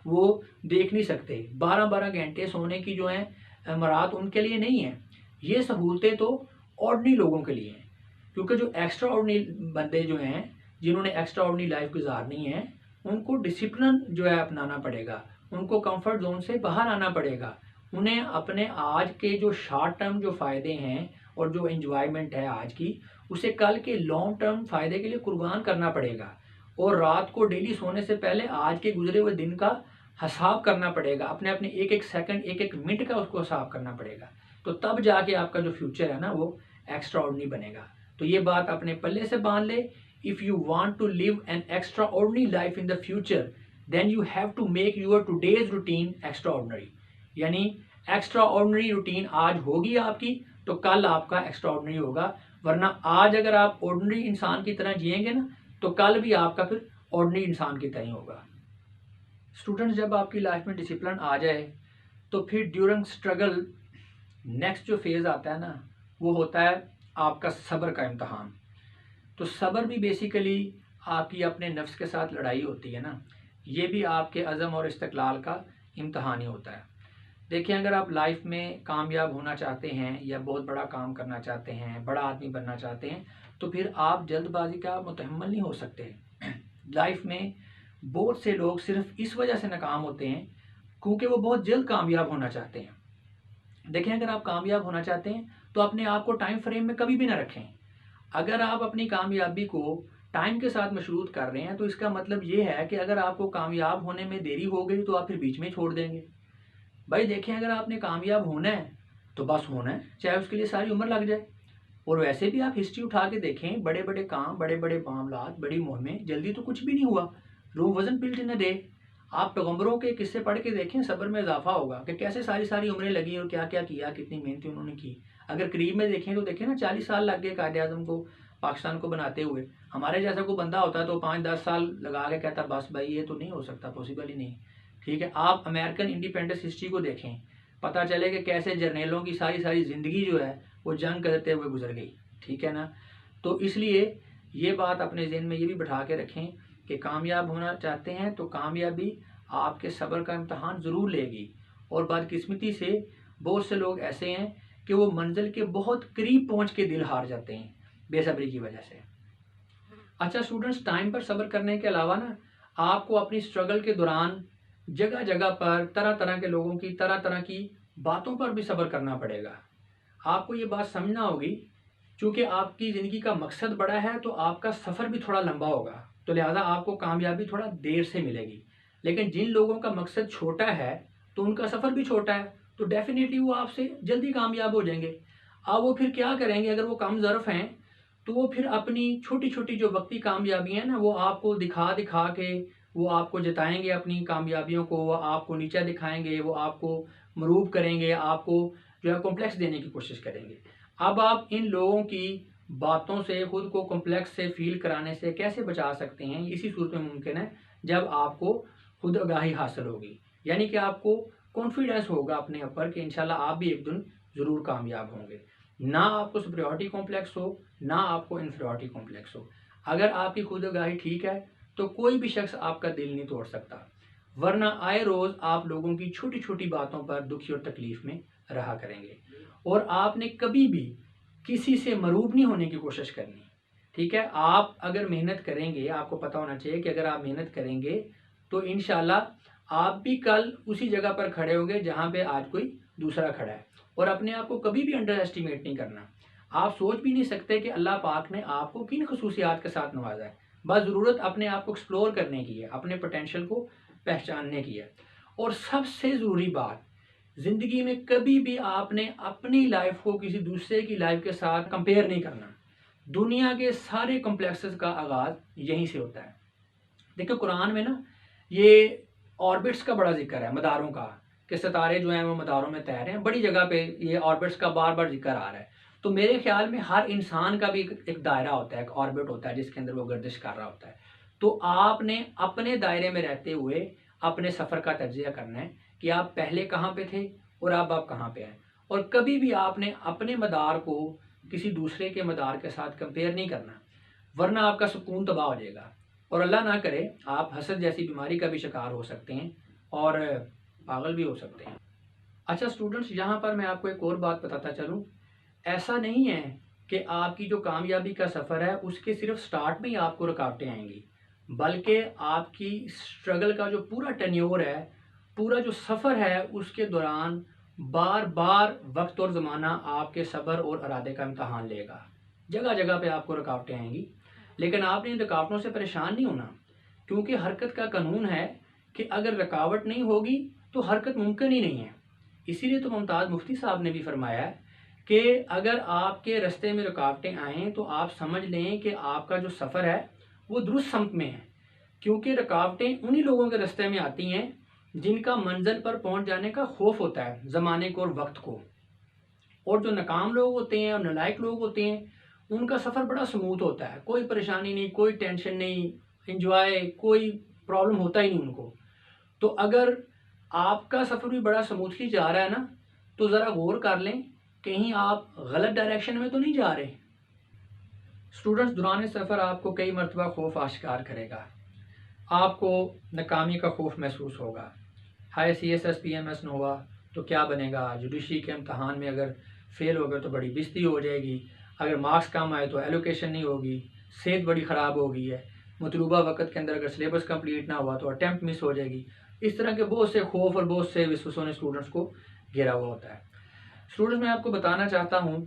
वो देख नहीं सकते। 12-12 घंटे सोने की जो है मराद उनके लिए नहीं है। ये सहूलतें तो ऑर्डिनरी लोगों के लिए हैं, क्योंकि जो एक्स्ट्रा ऑर्डिनरी बंदे जो हैं, जिन्होंने एक्स्ट्रा ऑर्डिनरी लाइफ गुजारनी है, उनको डिसिप्लिन जो है अपनाना पड़ेगा, उनको कंफर्ट जोन से बाहर आना पड़ेगा। उन्हें अपने आज के जो शॉर्ट टर्म जो फ़ायदे हैं और जो एंजॉयमेंट है आज की, उसे कल के लॉन्ग टर्म फ़ायदे के लिए कुर्बान करना पड़ेगा। और रात को डेली सोने से पहले आज के गुजरे हुए दिन का हिसाब करना पड़ेगा, अपने अपने एक एक सेकंड, एक एक मिनट का उसको हिसाब करना पड़ेगा। तो तब जाके आपका जो फ्यूचर है ना वो एक्स्ट्रा ऑर्डिनरी बनेगा। तो ये बात अपने पल्ले से बांध ले। If you want to live an extraordinary life in the future, then you have to make your today's routine extraordinary. यानी एक्स्ट्रा ऑर्डिनरी रूटीन आज होगी आपकी, तो कल आपका एक्स्ट्रा ऑर्डिनरी होगा। वरना आज अगर आप ऑर्डिनरी इंसान की तरह जिएंगे ना, तो कल भी आपका फिर ऑर्डिनरी इंसान की तरह ही होगा। स्टूडेंट्स, जब आपकी लाइफ में डिसिप्लिन आ जाए, तो फिर ड्यूरिंग स्ट्रगल नेक्स्ट जो फेज़ आता है ना, वो होता है आपका सब्र का इम्तहान। तो सब्र भी बेसिकली आपकी अपने नफ्स के साथ लड़ाई होती है ना, ये भी आपके अज़म और इस्तक़लाल का इम्तहान ही होता है। देखिए, अगर आप लाइफ में कामयाब होना चाहते हैं या बहुत बड़ा काम करना चाहते हैं, बड़ा आदमी बनना चाहते हैं, तो फिर आप जल्दबाजी का मुतहम्मल नहीं हो सकते। लाइफ में बहुत से लोग सिर्फ इस वजह से नाकाम होते हैं क्योंकि वो बहुत जल्द कामयाब होना चाहते हैं। देखें, अगर आप कामयाब होना चाहते हैं तो अपने आप को टाइम फ्रेम में कभी भी ना रखें। अगर आप अपनी कामयाबी को टाइम के साथ मशरूत कर रहे हैं, तो इसका मतलब ये है कि अगर आपको कामयाब होने में देरी हो गई तो आप फिर बीच में छोड़ देंगे। भाई देखें, अगर आपने कामयाब होना है तो बस होना है, चाहे उसके लिए सारी उम्र लग जाए। और वैसे भी आप हिस्ट्री उठा के देखें, बड़े बड़े काम, बड़े बड़े मामलात, बड़ी मुहिमें, जल्दी तो कुछ भी नहीं हुआ। रूम वजन बिल्ट इन अ डे। आप पैगंबरों के किस्से पढ़ के देखें, सब्र में इजाफा होगा कि कैसे सारी सारी उम्रें लगी और क्या क्या किया, कितनी मेहनत उन्होंने की। अगर करीब में देखें तो देखें ना, 40 साल लग गए कायदे आज़म को, पाकिस्तान को बनाते हुए। हमारे जैसा कोई बंदा होता तो 5-10 साल लगा के कहता बस भाई ये तो नहीं हो सकता, पॉसिबल ही नहीं। ठीक है, आप अमेरिकन इंडिपेंडेंस हिस्ट्री को देखें, पता चले कि कैसे जर्नलों की सारी सारी ज़िंदगी जो है वो जंग करते हुए गुजर गई। ठीक है ना। तो इसलिए ये बात अपने ज़हन में ये भी बैठा के रखें कि कामयाब होना चाहते हैं तो कामयाबी आपके सब्र का इम्तहान ज़रूर लेगी। और बदकिस्मती से बहुत से लोग ऐसे हैं कि वो मंजिल के बहुत करीब पहुंच के दिल हार जाते हैं बेसब्री की वजह से। अच्छा स्टूडेंट्स, टाइम पर सब्र करने के अलावा ना, आपको अपनी स्ट्रगल के दौरान जगह जगह पर तरह तरह के लोगों की तरह तरह की बातों पर भी सब्र करना पड़ेगा। आपको ये बात समझना होगी, क्योंकि आपकी ज़िंदगी का मकसद बड़ा है तो आपका सफ़र भी थोड़ा लंबा होगा, तो लिहाजा आपको कामयाबी थोड़ा देर से मिलेगी। लेकिन जिन लोगों का मकसद छोटा है तो उनका सफ़र भी छोटा है, तो डेफिनेटली वो आपसे जल्दी कामयाब हो जाएंगे। अब वो फिर क्या करेंगे, अगर वो कम ज़र्फ़ हैं तो वो फिर अपनी छोटी छोटी जो वक्ती कामयाबी हैं ना, वो आपको दिखा दिखा के वो आपको जताएंगे अपनी कामयाबियों को, वो आपको नीचा दिखाएंगे, वो आपको मरूब करेंगे, आपको जो है कॉम्प्लेक्स देने की कोशिश करेंगे। अब आप इन लोगों की बातों से खुद को कॉम्प्लेक्स से फील कराने से कैसे बचा सकते हैं? इसी सूरत में मुमकिन है जब आपको खुद आगाही हासिल होगी, यानी कि आपको कॉन्फिडेंस होगा अपने ऊपर कि इंशाल्लाह आप भी एक दिन ज़रूर कामयाब होंगे। ना आपको सुपरियॉरिटी कॉम्प्लेक्स हो, ना आपको इन्फीरियरिटी कॉम्प्लेक्स हो। अगर आपकी खुद आगाही ठीक है तो कोई भी शख्स आपका दिल नहीं तोड़ सकता। वरना आए रोज़ आप लोगों की छोटी छोटी बातों पर दुखी और तकलीफ़ में रहा करेंगे। और आपने कभी भी किसी से मरूब नहीं होने की कोशिश करनी। ठीक है, आप अगर मेहनत करेंगे, आपको पता होना चाहिए कि अगर आप मेहनत करेंगे तो इंशाल्लाह आप भी कल उसी जगह पर खड़े होंगे जहाँ पे आज कोई दूसरा खड़ा है। और अपने आप को कभी भी अंडर एस्टिमेट नहीं करना। आप सोच भी नहीं सकते कि अल्लाह पाक ने आपको किन खसूसियात के साथ नवाजा है। बस ज़रूरत अपने आप को एक्सप्लोर करने की है, अपने पोटेंशियल को पहचानने की है। और सबसे ज़रूरी बात, ज़िंदगी में कभी भी आपने अपनी लाइफ को किसी दूसरे की लाइफ के साथ कंपेयर नहीं करना। दुनिया के सारे कॉम्प्लेक्सेस का आगाज़ यहीं से होता है। देखो कुरान में ना ये ऑर्बिट्स का बड़ा जिक्र है, मदारों का, कि सितारे जो हैं वो मदारों में तैर रहे हैं, बड़ी जगह पे ये ऑर्बिट्स का बार बार जिक्र आ रहा है। तो मेरे ख्याल में हर इंसान का भी एक दायरा होता है, एक ऑर्बिट होता है जिसके अंदर वो गर्दिश कर रहा होता है। तो आपने अपने दायरे में रहते हुए अपने सफ़र का तज्जिया करना है कि आप पहले कहाँ पे थे और अब आप कहाँ पे हैं। और कभी भी आपने अपने मदार को किसी दूसरे के मदार के साथ कंपेयर नहीं करना, वरना आपका सुकून तबाह हो जाएगा और अल्लाह ना करे आप हसद जैसी बीमारी का भी शिकार हो सकते हैं और पागल भी हो सकते हैं। अच्छा स्टूडेंट्स, यहाँ पर मैं आपको एक और बात बताता चलूँ, ऐसा नहीं है कि आपकी जो कामयाबी का सफ़र है उसके सिर्फ स्टार्ट में ही आपको रुकावटें आएंगी, बल्कि आपकी स्ट्रगल का जो पूरा टेन्योर है, पूरा जो सफ़र है, उसके दौरान बार बार वक्त और ज़माना आपके सब्र और इरादे का इम्तहान लेगा। जगह जगह पे आपको रुकावटें आएंगी, लेकिन आपने इन रुकावटों से परेशान नहीं होना, क्योंकि हरकत का कानून है कि अगर रुकावट नहीं होगी तो हरकत मुमकिन ही नहीं है। इसीलिए तो मुमताज़ मुफ्ती साहब ने भी फरमाया है कि अगर आपके रास्ते में रुकावटें आएँ तो आप समझ लें कि आपका जो सफ़र है वो दुरुस्त सम्त में है, क्योंकि रुकावटें उन्हीं लोगों के रास्ते में आती हैं जिनका मंजिल पर पहुंच जाने का खौफ होता है ज़माने को और वक्त को। और जो नाकाम लोग होते हैं और नालायक लोग होते हैं, उनका सफ़र बड़ा स्मूथ होता है, कोई परेशानी नहीं, कोई टेंशन नहीं, इंजॉय, कोई प्रॉब्लम होता ही नहीं उनको। तो अगर आपका सफ़र भी बड़ा स्मूथली जा रहा है ना, तो ज़रा गौर कर लें कहीं आप गलत डायरेक्शन में तो नहीं जा रहे। स्टूडेंट्स, दौरान सफ़र आपको कई मरतबा खौफ आश्कार करेगा, आपको नाकामी का खौफ महसूस होगा। हाई CSS PMS न हुआ तो क्या बनेगा, जुडिशरी के इम्तहान में अगर फ़ेल हो गए तो बड़ी बेइज्जती हो जाएगी, अगर मार्क्स कम आए तो एलोकेशन नहीं होगी, सेहत बड़ी ख़राब हो गई है, मतलूबा वक्त के अंदर अगर सिलेबस कंप्लीट ना हुआ तो अटैम्प्ट मिस हो जाएगी। इस तरह के बहुत से खौफ और बहुत से विश्वासों ने स्टूडेंट्स को घेरा हुआ होता है। स्टूडेंट्स, मैं आपको बताना चाहता हूँ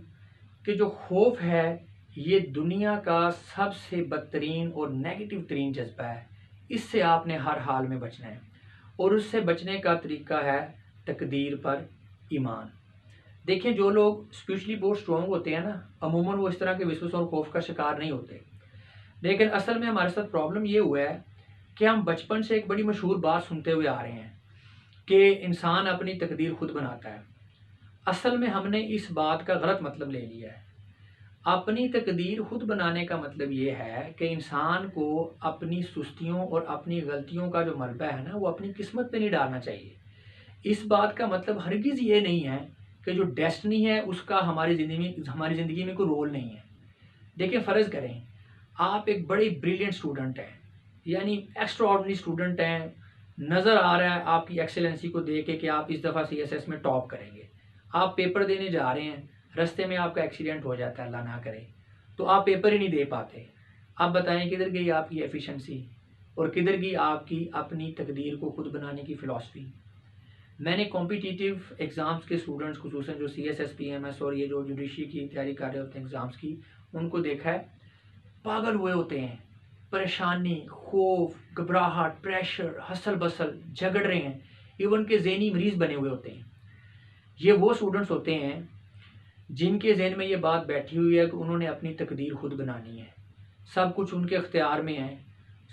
कि जो खौफ है ये दुनिया का सबसे बदतरीन और नेगेटिव तरीन जज्बा है। इससे आपने हर हाल में बचना है और उससे बचने का तरीका है तकदीर पर ईमान। देखिए, जो लोग स्पिरिचुअली बहुत स्ट्रॉन्ग होते हैं ना, अमूमन वो इस तरह के विश्वास और खौफ का शिकार नहीं होते। लेकिन असल में हमारे साथ प्रॉब्लम ये हुआ है कि हम बचपन से एक बड़ी मशहूर बात सुनते हुए आ रहे हैं कि इंसान अपनी तकदीर खुद बनाता है। असल में हमने इस बात का गलत मतलब ले लिया है। अपनी तकदीर खुद बनाने का मतलब ये है कि इंसान को अपनी सुस्तियों और अपनी गलतियों का जो मलबा है ना, वो अपनी किस्मत पे नहीं डालना चाहिए। इस बात का मतलब हरगिज़ ये नहीं है कि जो डेस्टिनी है उसका हमारी ज़िंदगी में कोई रोल नहीं है। देखिए, फ़र्ज़ करें आप एक बड़े ब्रिलियंट स्टूडेंट हैं, यानी एक्स्ट्रा ऑर्डिनरी स्टूडेंट हैं, नज़र आ रहा है आपकी एक्सेलेंसी को देख के कि आप इस दफ़ा CSS में टॉप करेंगे। आप पेपर देने जा रहे हैं, रास्ते में आपका एक्सीडेंट हो जाता है, अल्लाह ना करे, तो आप पेपर ही नहीं दे पाते। आप बताएं किधर गई आपकी एफिशिएंसी और किधर गई आपकी अपनी तकदीर को खुद बनाने की फ़िलॉसफी। मैंने कॉम्पिटिटिव एग्ज़ाम्स के स्टूडेंट्स, खुसूसन जो CSS PMS और ये जो जुडिशरी की तैयारी कर रहे होते हैं एग्ज़ाम्स की, उनको देखा है, पागल हुए होते हैं, परेशानी, खौफ, घबराहट, प्रेशर, हसल बसल, झगड़ रहे हैं, इवन के ज़हनी मरीज़ बने हुए होते हैं। ये वो स्टूडेंट्स होते हैं जिनके जहन में ये बात बैठी हुई है कि उन्होंने अपनी तकदीर खुद बनानी है, सब कुछ उनके इख्तियार में है,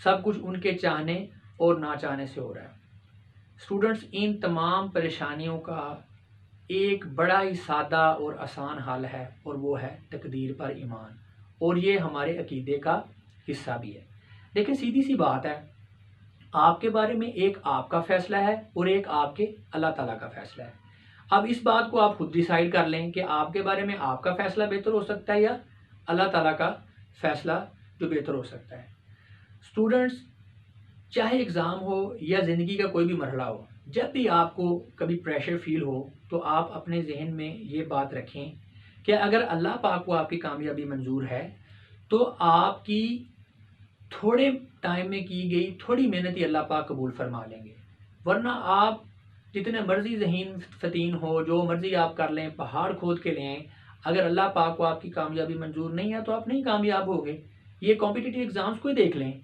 सब कुछ उनके चाहने और ना चाहने से हो रहा है। स्टूडेंट्स, इन तमाम परेशानियों का एक बड़ा ही सादा और आसान हल है और वो है तकदीर पर ईमान, और ये हमारे अकीदे का हिस्सा भी है। लेकिन सीधी सी बात है, आपके बारे में एक आपका फ़ैसला है और एक आपके अल्लाह ताला का फ़ैसला है। अब इस बात को आप खुद डिसाइड कर लें कि आपके बारे में आपका फ़ैसला बेहतर हो सकता है या अल्लाह ताला का फ़ैसला जो बेहतर हो सकता है। स्टूडेंट्स, चाहे एग्ज़ाम हो या ज़िंदगी का कोई भी मरहला हो, जब भी आपको कभी प्रेशर फील हो तो आप अपने जहन में ये बात रखें कि अगर अल्लाह पाक को आपकी कामयाबी मंजूर है तो आपकी थोड़े टाइम में की गई थोड़ी मेहनत ही अल्लाह पाक कबूल फरमा लेंगे। वरना आप जितने मर्जी ज़हीन फ़तीन हो, जो मर्जी आप कर लें, पहाड़ खोद के ले आएँ, अगर अल्लाह पाक को आपकी कामयाबी मंजूर नहीं है तो आप नहीं कामयाब होगे। ये कॉम्पिटिटिव एग्ज़ाम्स को ही देख लें,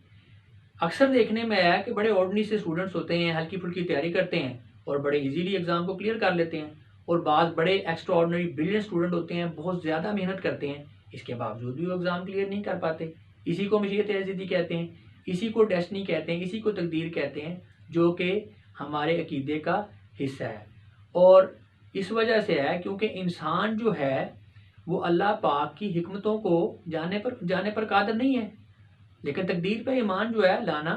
अक्सर देखने में आया कि बड़े ऑर्डिनरी से स्टूडेंट्स होते हैं, हल्की फुल्की तैयारी करते हैं और बड़े इजीली एग्ज़ाम को क्लियर कर लेते हैं, और बाद बड़े एक्स्ट्रा ऑर्डिनरी ब्रिलियंट स्टूडेंट होते हैं, बहुत ज़्यादा मेहनत करते हैं, इसके बावजूद भी वो एग्ज़ाम क्लियर नहीं कर पाते। इसी को मशीयत अज़ीज़ी कहते हैं, इसी को डेस्टिनी कहते हैं, इसी को तकदीर कहते हैं, जो कि हमारे अकीदे का हिस्सा है। और इस वजह से है क्योंकि इंसान जो है वो अल्लाह पाक की हिकमतों को जाने पर कादिर नहीं है। लेकिन तकदीर पे ईमान जो है लाना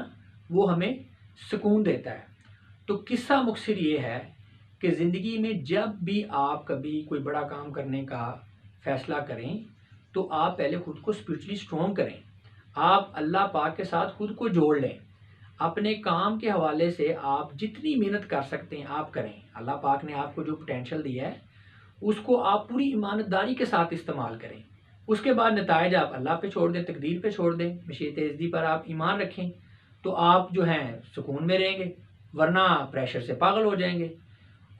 वो हमें सुकून देता है। तो किस्सा मुख्तसर ये है कि ज़िंदगी में जब भी आप कभी कोई बड़ा काम करने का फ़ैसला करें तो आप पहले ख़ुद को स्पिरिचुअली स्ट्रॉन्ग करें। आप अल्लाह पाक के साथ ख़ुद को जोड़ लें। अपने काम के हवाले से आप जितनी मेहनत कर सकते हैं आप करें। अल्लाह पाक ने आपको जो पोटेंशियल दिया है उसको आप पूरी ईमानदारी के साथ इस्तेमाल करें। उसके बाद नताइज आप अल्लाह पे छोड़ दें, तकदीर पे छोड़ दें, मशीयत इज़्ज़ी पर आप ईमान रखें तो आप जो हैं सुकून में रहेंगे, वरना प्रेशर से पागल हो जाएंगे।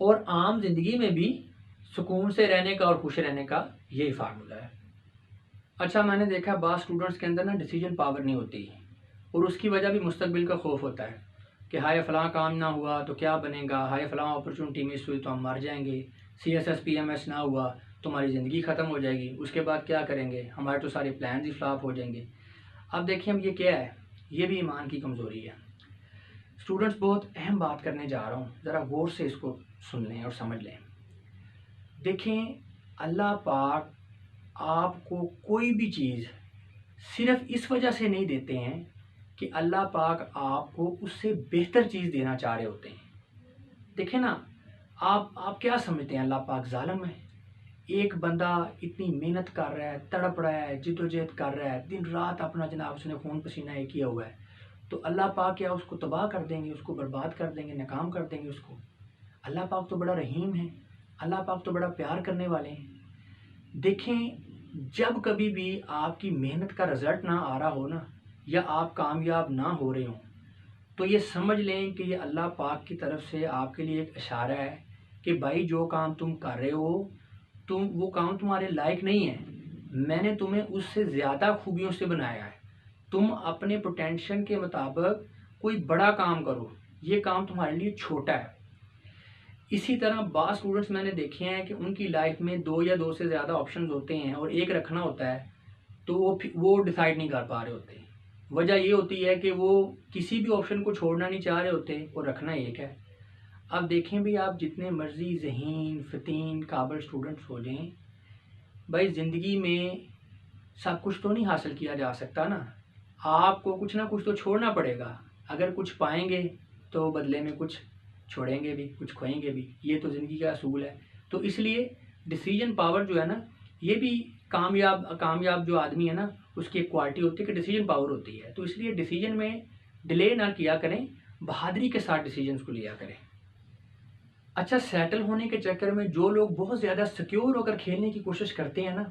और आम ज़िंदगी में भी सुकून से रहने का और खुश रहने का यही फार्मूला है। अच्छा, मैंने देखा बाज़ स्टूडेंट्स के अंदर ना डिसीजन पावर नहीं होती और उसकी वजह भी मुस्तकबिल का खौफ होता है कि हाय फ़लाँ काम ना हुआ तो क्या बनेगा, हाय फ़लाँ अपॉर्चुनिटी मिस हुई तो हम मर जाएंगे, CSS PMS ना हुआ तो हमारी ज़िंदगी ख़त्म हो जाएगी, उसके बाद क्या करेंगे, हमारे तो सारे प्लान ही फ्लॉप हो जाएंगे। अब देखिए हम ये क्या है, ये भी ईमान की कमज़ोरी है। स्टूडेंट्स, बहुत अहम बात करने जा रहा हूँ, ज़रा गौर से इसको सुन लें और समझ लें। देखें, अल्लाह पाक आपको कोई भी चीज़ सिर्फ इस वजह से नहीं देते हैं कि अल्लाह पाक आपको उससे बेहतर चीज़ देना चाह रहे होते हैं। देखें ना, आप क्या समझते हैं अल्लाह पाक ज़ालिम है? एक बंदा इतनी मेहनत कर रहा है, तड़प रहा है, जिद्दोजहद कर रहा है, दिन रात अपना जनाब उसने खून पसीना एक किया हुआ है, तो अल्लाह पाक क्या उसको तबाह कर देंगे, उसको बर्बाद कर देंगे, नाकाम कर देंगे उसको? अल्लाह पाक तो बड़ा रहीम है, अल्लाह पाक तो बड़ा प्यार करने वाले हैं। देखें, जब कभी भी आपकी मेहनत का रिज़ल्ट ना आ रहा हो ना, या आप कामयाब ना हो रहे हों, तो ये समझ लें कि ये अल्लाह पाक की तरफ से आपके लिए एक इशारा है कि भाई जो काम तुम कर रहे हो तुम वो काम तुम्हारे लायक नहीं है, मैंने तुम्हें उससे ज़्यादा खूबियों से बनाया है। तुम अपने पोटेंशियल के मुताबिक कोई बड़ा काम करो, ये काम तुम्हारे लिए छोटा है। इसी तरह बाज़ स्टूडेंट्स मैंने देखे हैं कि उनकी लाइफ में 2 या 2 से ज़्यादा ऑप्शंस होते हैं और एक रखना होता है तो वो डिसाइड नहीं कर पा रहे होते। वजह ये होती है कि वो किसी भी ऑप्शन को छोड़ना नहीं चाह रहे होते और रखना एक है। अब देखें भी, आप जितने मर्ज़ी ज़हीन फ़तीन काबिल स्टूडेंट्स हो जाएं, भाई ज़िंदगी में सब कुछ तो नहीं हासिल किया जा सकता ना। आपको कुछ ना कुछ तो छोड़ना पड़ेगा। अगर कुछ पाएंगे तो बदले में कुछ छोड़ेंगे भी, कुछ खोएंगे भी। ये तो ज़िंदगी का असूल है। तो इसलिए डिसीजन पावर जो है ना, ये भी कामयाब जो आदमी है ना, उसकी एक क्वालिटी होती है कि डिसीजन पावर होती है। तो इसलिए डिसीजन में डिले ना किया करें, बहादुरी के साथ डिसीजंस को लिया करें। अच्छा, सेटल होने के चक्कर में जो लोग बहुत ज़्यादा सिक्योर होकर खेलने की कोशिश करते हैं ना,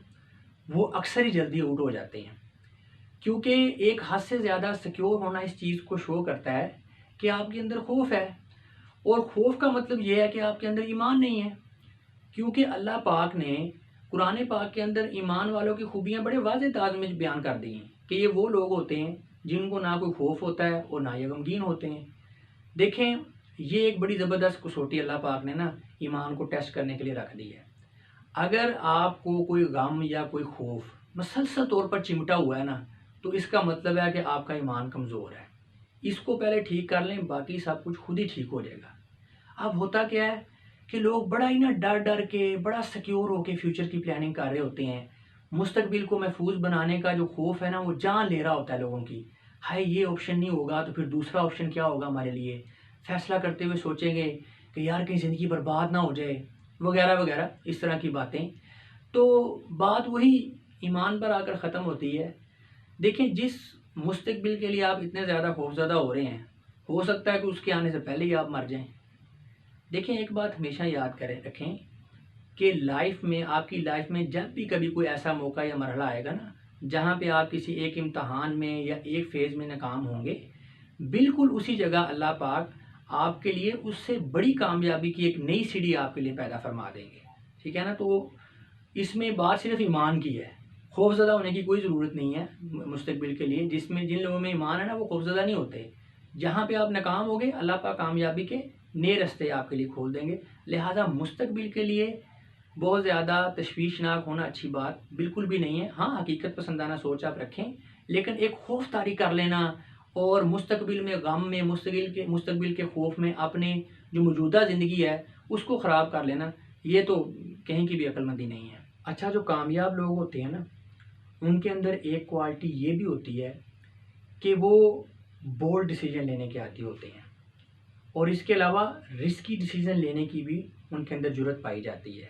वो अक्सर ही जल्दी आउट हो जाते हैं। क्योंकि एक हद से ज़्यादा सिक्योर होना इस चीज़ को शो करता है कि आपके अंदर खौफ है, और खौफ का मतलब ये है कि आपके अंदर ईमान नहीं है। क्योंकि अल्लाह पाक ने कुरान पाक के अंदर ईमान वालों की खूबियाँ बड़े वाज़ेह अंदाज़ में बयान कर दी हैं कि ये वो लोग होते हैं जिनको ना कोई खौफ होता है और ना ये गमगीन होते हैं। देखें, ये एक बड़ी ज़बरदस्त कसौटी अल्लाह पाक ने ना ईमान को टेस्ट करने के लिए रख दी है। अगर आपको कोई गम या कोई खौफ मसलसल तौर पर चिमटा हुआ है ना, तो इसका मतलब है कि आपका ईमान कमज़ोर है। इसको पहले ठीक कर लें, बाकी सब कुछ खुद ही ठीक हो जाएगा। अब होता क्या है कि लोग बड़ा ही ना डर डर के, बड़ा सिक्योर होके फ्यूचर की प्लानिंग कर रहे होते हैं। मुस्तकबिल को महफूज बनाने का जो खौफ है ना, वो जान ले रहा होता है लोगों की। हाय, ये ऑप्शन नहीं होगा तो फिर दूसरा ऑप्शन क्या होगा हमारे लिए। फैसला करते हुए सोचेंगे कि यार कहीं ज़िंदगी बर्बाद ना हो जाए, वगैरह वगैरह, इस तरह की बातें। तो बात वही ईमान पर आकर ख़त्म होती है। देखें, जिस मुस्तकबिल के लिए आप इतने ज़्यादा खौफज़दा हो रहे हैं, हो सकता है कि उसके आने से पहले ही आप मर जाएं। देखें, एक बात हमेशा याद करें रखें कि आपकी लाइफ में जब भी कभी कोई ऐसा मौका या मरहला आएगा ना, जहाँ पे आप किसी एक इम्तहान में या एक फ़ेज़ में नाकाम होंगे, बिल्कुल उसी जगह अल्लाह पाक आपके लिए उससे बड़ी कामयाबी की एक नई सीढ़ी आपके लिए पैदा फरमा देंगे। ठीक है ना? तो इसमें बात सिर्फ ईमान की है। खौफज़दा होने की कोई ज़रूरत नहीं है मुस्तकबिल के लिए। जिन लोगों में ईमान है ना, वो खौफज़दा नहीं होते। जहाँ पे आप नाकाम होगे, अल्लाह पाक कामयाबी के नए रास्ते आपके लिए खोल देंगे। लिहाजा मुस्तकबिल के लिए बहुत ज़्यादा तशवीशनाक होना अच्छी बात बिल्कुल भी नहीं है। हाँ, हकीकत पसंदाना सोच आप रखें, लेकिन एक खौफ तारी कर लेना और मुस्तकबिल में गम में, मुस्तकबिल के खौफ में अपने जो मौजूदा ज़िंदगी है उसको ख़राब कर लेना, ये तो कहीं की भी अक्लमंदी नहीं है। अच्छा, जो कामयाब लोग होते हैं ना, उनके अंदर एक क्वालिटी ये भी होती है कि वो बोल्ड डिसीजन लेने के आदी होते हैं, और इसके अलावा रिस्की डिसीजन लेने की भी उनके अंदर जुर्रत पाई जाती है।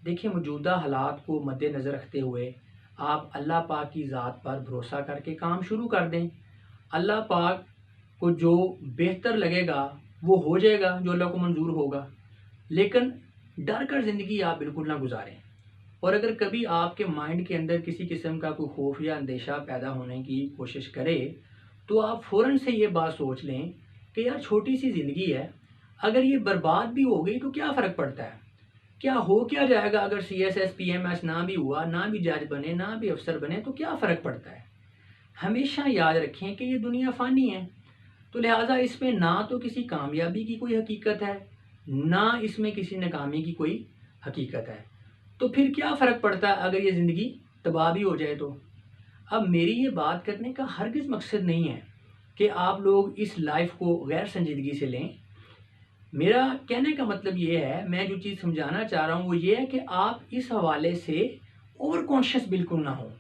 देखिए, मौजूदा हालात को मद्देनज़र रखते हुए आप अल्लाह पाक की ज़ात पर भरोसा करके काम शुरू कर दें। अल्लाह पाक को जो बेहतर लगेगा वो हो जाएगा, जो अल्लाह को मंजूर होगा। लेकिन डर कर ज़िंदगी आप बिल्कुल ना गुजारें। और अगर कभी आपके माइंड के अंदर किसी किस्म का कोई खौफ या अंदेशा पैदा होने की कोशिश करे, तो आप फ़ौरन से ये बात सोच लें कि यार, छोटी सी ज़िंदगी है, अगर ये बर्बाद भी हो गई तो क्या फ़र्क पड़ता है? क्या हो क्या जाएगा? अगर CSS PMS ना भी हुआ, ना भी जज बने, ना भी अफसर बने, तो क्या फ़र्क पड़ता है? हमेशा याद रखें कि ये दुनिया फ़ानी है, तो लिहाजा इसमें ना तो किसी कामयाबी की कोई हकीकत है, ना इसमें किसी नाकामी की कोई हकीकत है। तो फिर क्या फ़र्क पड़ता है अगर ये ज़िंदगी तबाह भी हो जाए तो? अब मेरी ये बात करने का हरगिज़ मकसद नहीं है कि आप लोग इस लाइफ को गैर संजीदगी से लें। मेरा कहने का मतलब ये है, मैं जो चीज़ समझाना चाह रहा हूँ वो ये है कि आप इस हवाले से ओवर कॉन्शियस बिल्कुल ना हो।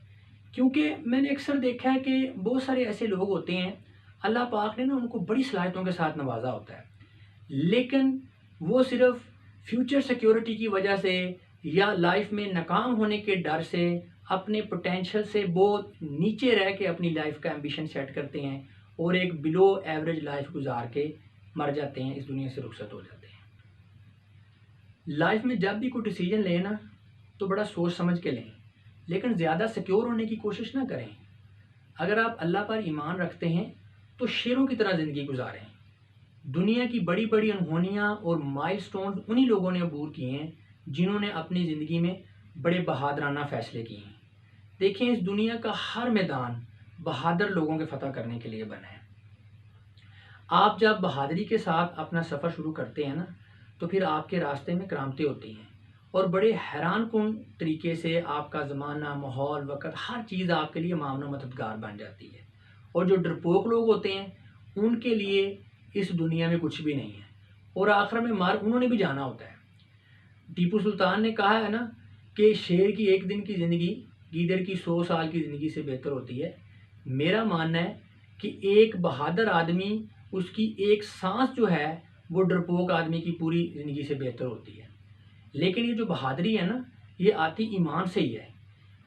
क्योंकि मैंने अक्सर देखा है कि बहुत सारे ऐसे लोग होते हैं, अल्लाह पाक ने ना उनको बड़ी सलाहियतों के साथ नवाजा होता है, लेकिन वो सिर्फ फ्यूचर सिक्योरिटी की वजह से या लाइफ में नाकाम होने के डर से अपने पोटेंशियल से बहुत नीचे रह के अपनी लाइफ का एम्बिशन सेट करते हैं और एक बिलो एवरेज लाइफ गुजार के मर जाते हैं, इस दुनिया से रुखसत हो जाते हैं। लाइफ में जब भी कोई डिसीजन लें ना, तो बड़ा सोच समझ के लें, लेकिन ज़्यादा सिक्योर होने की कोशिश ना करें। अगर आप अल्लाह पर ईमान रखते हैं तो शेरों की तरह ज़िंदगी गुजारें। दुनिया की बड़ी बड़ी अनहोनियाँ और माइलस्टोन उन्हीं लोगों ने अबूर किए हैं जिन्होंने अपनी ज़िंदगी में बड़े बहादराना फ़ैसले किए हैं। देखें, इस दुनिया का हर मैदान बहादुर लोगों के फतह करने के लिए बना है। आप जब बहादुरी के साथ अपना सफ़र शुरू करते हैं ना, तो फिर आपके रास्ते में करामतें होती हैं और बड़े हैरान कुन तरीके से आपका ज़माना, माहौल, वक़्त, हर चीज़ आपके लिए मामना मददगार बन जाती है। और जो डरपोक लोग होते हैं उनके लिए इस दुनिया में कुछ भी नहीं है, और आखिर में मार उन्होंने भी जाना होता है। टीपू सुल्तान ने कहा है ना कि शेर की एक दिन की ज़िंदगी गीदड़ की 100 साल की ज़िंदगी से बेहतर होती है। मेरा मानना है कि एक बहादुर आदमी, उसकी एक सांस जो है वो डरपोक आदमी की पूरी ज़िंदगी से बेहतर होती है। लेकिन ये जो बहादुरी है ना, ये आती ईमान से ही है।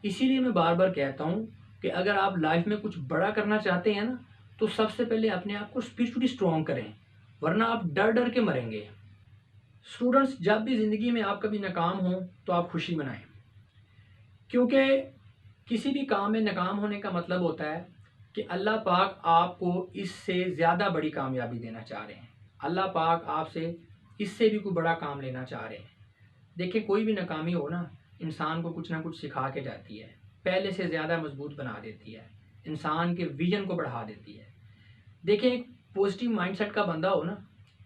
इसीलिए मैं बार बार कहता हूँ कि अगर आप लाइफ में कुछ बड़ा करना चाहते हैं ना, तो सबसे पहले अपने आप को स्पिरिचुअली स्ट्रॉन्ग करें, वरना आप डर डर के मरेंगे। स्टूडेंट्स, जब भी ज़िंदगी में आप कभी नाकाम हों तो आप खुशी मनाएं, क्योंकि किसी भी काम में नाकाम होने का मतलब होता है कि अल्लाह पाक आपको इससे ज़्यादा बड़ी कामयाबी देना चाह रहे हैं। अल्लाह पाक आपसे इससे भी कोई बड़ा काम लेना चाह रहे हैं। देखिए, कोई भी नाकामी हो ना, इंसान को कुछ ना कुछ सिखा के जाती है, पहले से ज़्यादा मजबूत बना देती है, इंसान के विजन को बढ़ा देती है। देखिए, एक पॉजिटिव माइंडसेट का बंदा हो ना,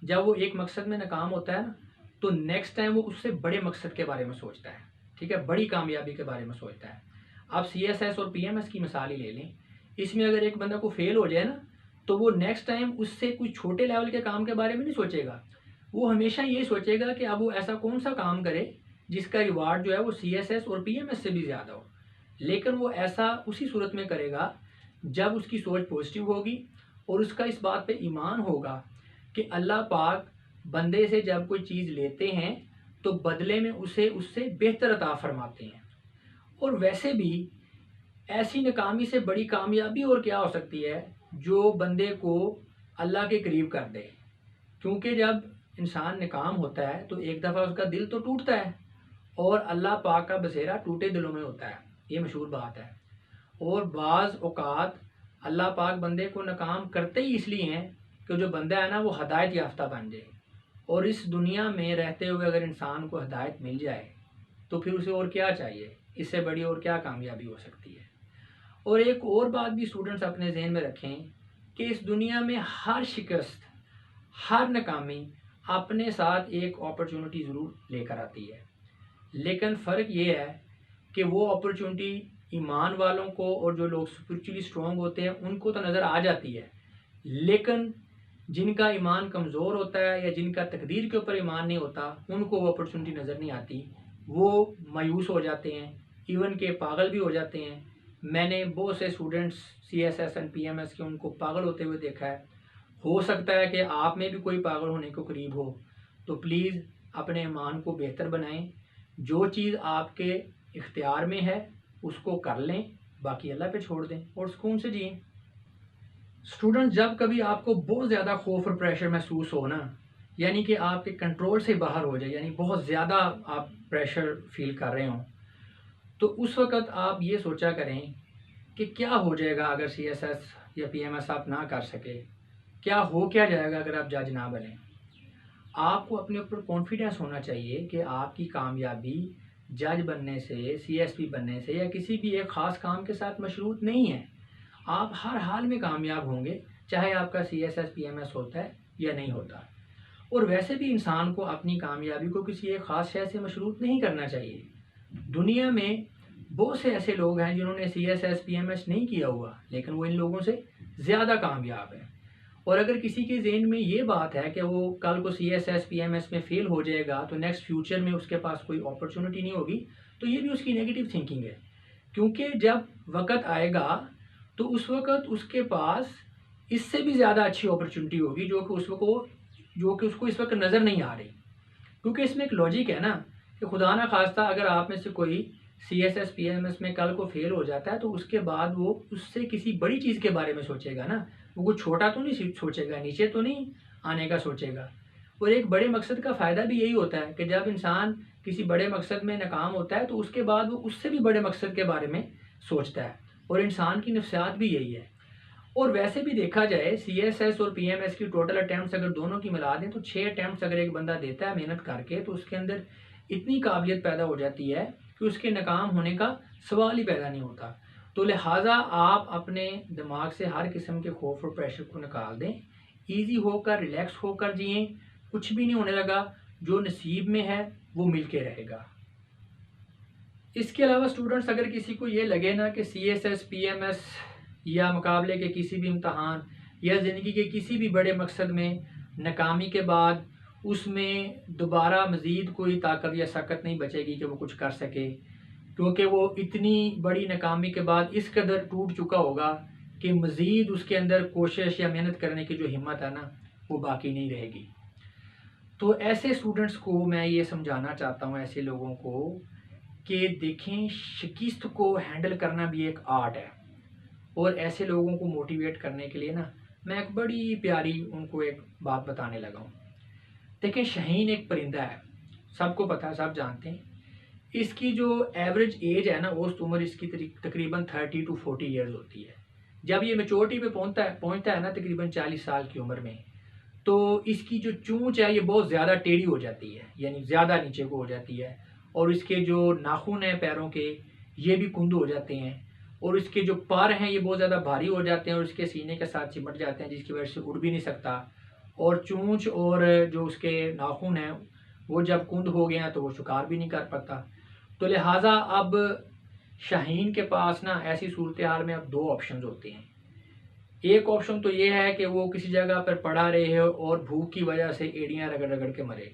जब वो एक मकसद में नाकाम होता है ना, तो नेक्स्ट टाइम वो उससे बड़े मकसद के बारे में सोचता है, ठीक है, बड़ी कामयाबी के बारे में सोचता है। आप CSS और PMS की मिसाल ही ले लें। इसमें अगर एक बंदा को फेल हो जाए ना, तो वो नेक्स्ट टाइम उससे कुछ छोटे लेवल के काम के बारे में नहीं सोचेगा, वो हमेशा ये सोचेगा कि अब वो ऐसा कौन सा काम करे जिसका रिवार्ड जो है वो CSS और PMS से भी ज़्यादा हो। लेकिन वो ऐसा उसी सूरत में करेगा जब उसकी सोच पॉजिटिव होगी और उसका इस बात पे ईमान होगा कि अल्लाह पाक बंदे से जब कोई चीज़ लेते हैं तो बदले में उसे उससे बेहतर अता फरमाते हैं। और वैसे भी ऐसी नाकामी से बड़ी कामयाबी और क्या हो सकती है जो बंदे को अल्लाह के करीब कर दे। क्योंकि जब इंसान नाकाम होता है तो एक दफ़ा उसका दिल तो टूटता है, और अल्लाह पाक का बसेरा टूटे दिलों में होता है, ये मशहूर बात है। और बाज़ औक़ात अल्लाह पाक बंदे को नाकाम करते ही इसलिए हैं कि जो बंदा है ना वो हदायत याफ्ता बन जाए। और इस दुनिया में रहते हुए अगर इंसान को हदायत मिल जाए तो फिर उसे और क्या चाहिए, इससे बड़ी और क्या कामयाबी हो सकती है। और एक और बात भी स्टूडेंट्स अपने जहन में रखें कि इस दुनिया में हर शिकस्त, हर नाकामी अपने साथ एक अपॉर्चुनिटी ज़रूर लेकर आती है। लेकिन फ़र्क ये है कि वो अपॉर्चुनिटी ईमान वालों को और जो लोग स्पिरिचुअली स्ट्रॉन्ग होते हैं उनको तो नज़र आ जाती है, लेकिन जिनका ईमान कमज़ोर होता है या जिनका तकदीर के ऊपर ईमान नहीं होता, उनको वो अपॉर्चुनिटी नज़र नहीं आती, वो मायूस हो जाते हैं, इवन के पागल भी हो जाते हैं। मैंने बहुत से स्टूडेंट्स CSS एंड PMS के उनको पागल होते हुए देखा है। हो सकता है कि आप में भी कोई पागल होने को करीब हो, तो प्लीज़ अपने ईमान को बेहतर बनाएं। जो चीज़ आपके इख्तियार में है उसको कर लें, बाकी अल्लाह पे छोड़ दें और सुकून से जिएं। स्टूडेंट, जब कभी आपको बहुत ज़्यादा खौफ और प्रेशर महसूस हो ना, यानी कि आपके कंट्रोल से बाहर हो जाए, यानी बहुत ज़्यादा आप प्रेशर फील कर रहे हो, तो उस वक़्त आप ये सोचा करें कि क्या हो जाएगा अगर CSS या PMS आप ना कर सके, क्या जाएगा अगर आप जज ना बने। आपको अपने ऊपर कॉन्फिडेंस होना चाहिए कि आपकी कामयाबी जज बनने से, CSP बनने से या किसी भी एक ख़ास काम के साथ मशरूत नहीं है। आप हर हाल में कामयाब होंगे, चाहे आपका CSS PMS होता है या नहीं होता। और वैसे भी इंसान को अपनी कामयाबी को किसी एक ख़ास शय से मशरूत नहीं करना चाहिए। दुनिया में बहुत से ऐसे लोग हैं जिन्होंने CSS PMS नहीं किया हुआ, लेकिन वो इन लोगों से ज़्यादा कामयाब हैं। और अगर किसी के ज़हन में ये बात है कि वो कल को CSS PMS में फ़ेल हो जाएगा तो नेक्स्ट फ्यूचर में उसके पास कोई अपॉर्चुनिटी नहीं होगी, तो ये भी उसकी नेगेटिव थिंकिंग है। क्योंकि जब वक़्त आएगा तो उस वक़्त उसके पास इससे भी ज़्यादा अच्छी अपॉर्चुनिटी होगी जो कि उसको इस वक़्त नज़र नहीं आ रही। क्योंकि इसमें एक लॉजिक है ना कि खुदा ना खास्ता अगर आप में से कोई CSS PMS में कल को फेल हो जाता है तो उसके बाद वो उससे किसी बड़ी चीज़ के बारे में सोचेगा ना, वो कुछ छोटा तो नहीं सोचेगा, नीचे तो नहीं आने का सोचेगा। और एक बड़े मकसद का फ़ायदा भी यही होता है कि जब इंसान किसी बड़े मकसद में नाकाम होता है तो उसके बाद वो उससे भी बड़े मकसद के बारे में सोचता है, और इंसान की नफ्सियात भी यही है। और वैसे भी देखा जाए CSS और PMS की टोटल अटैम्प्ट्स अगर दोनों की मिला दें तो 6 अटैम्प्ट्स अगर एक बंदा देता है मेहनत करके, तो उसके अंदर इतनी काबिलियत पैदा हो जाती है कि उसके नाकाम होने का सवाल ही पैदा नहीं होता। तो लिहाजा आप अपने दिमाग से हर किस्म के खौफ और प्रेशर को निकाल दें, ईजी होकर रिलैक्स होकर जिएं। कुछ भी नहीं होने लगा, जो नसीब में है वो मिल के रहेगा। इसके अलावा स्टूडेंट्स, अगर किसी को ये लगे ना कि CSS PMS या मुकाबले के किसी भी इम्तहान या ज़िंदगी के किसी भी बड़े मकसद में नाकामी के बाद उसमें दोबारा मज़ीद कोई ताकत या सकत नहीं बचेगी कि वो कुछ कर सके, क्योंकि वो इतनी बड़ी नाकामी के बाद इस कदर टूट चुका होगा कि मज़ीद उसके अंदर कोशिश या मेहनत करने की जो हिम्मत है ना, वो बाकी नहीं रहेगी। तो ऐसे स्टूडेंट्स को मैं ये समझाना चाहता हूँ, ऐसे लोगों को, कि देखें शिकस्त को हैंडल करना भी एक आर्ट है। और ऐसे लोगों को मोटिवेट करने के लिए ना मैं एक बड़ी प्यारी उनको एक बात बताने लगा हूँ। देखें, शाहीन एक परिंदा है, सबको पता है, सब जानते हैं। इसकी जो एवरेज एज है ना, औसत उम्र इसकी तकरीबन 30 to 40 ईयर्स होती है। जब ये मेचोरिटी पे पहुंचता है ना तकरीबन 40 साल की उम्र में, तो इसकी जो चोंच है ये बहुत ज़्यादा टेढ़ी हो जाती है, यानी ज़्यादा नीचे को हो जाती है। और इसके जो नाखून हैं पैरों के, ये भी कुंद हो जाते हैं। और इसके जो पर हैं ये बहुत ज़्यादा भारी हो जाते हैं और इसके सीने के साथ चिमट जाते हैं, जिसकी वजह से उड़ भी नहीं सकता। और चोंच और जो उसके नाखून हैं वो जब कुंद हो गए हैं तो वो शिकार भी नहीं कर पाता। तो लिहाजा अब शाहीन के पास ना ऐसी सूरत हाल में अब 2 ऑप्शन होते हैं। एक ऑप्शन तो ये है कि वो किसी जगह पर पड़ा रहे और भूख की वजह से एड़ियाँ रगड़ रगड़ के मरे,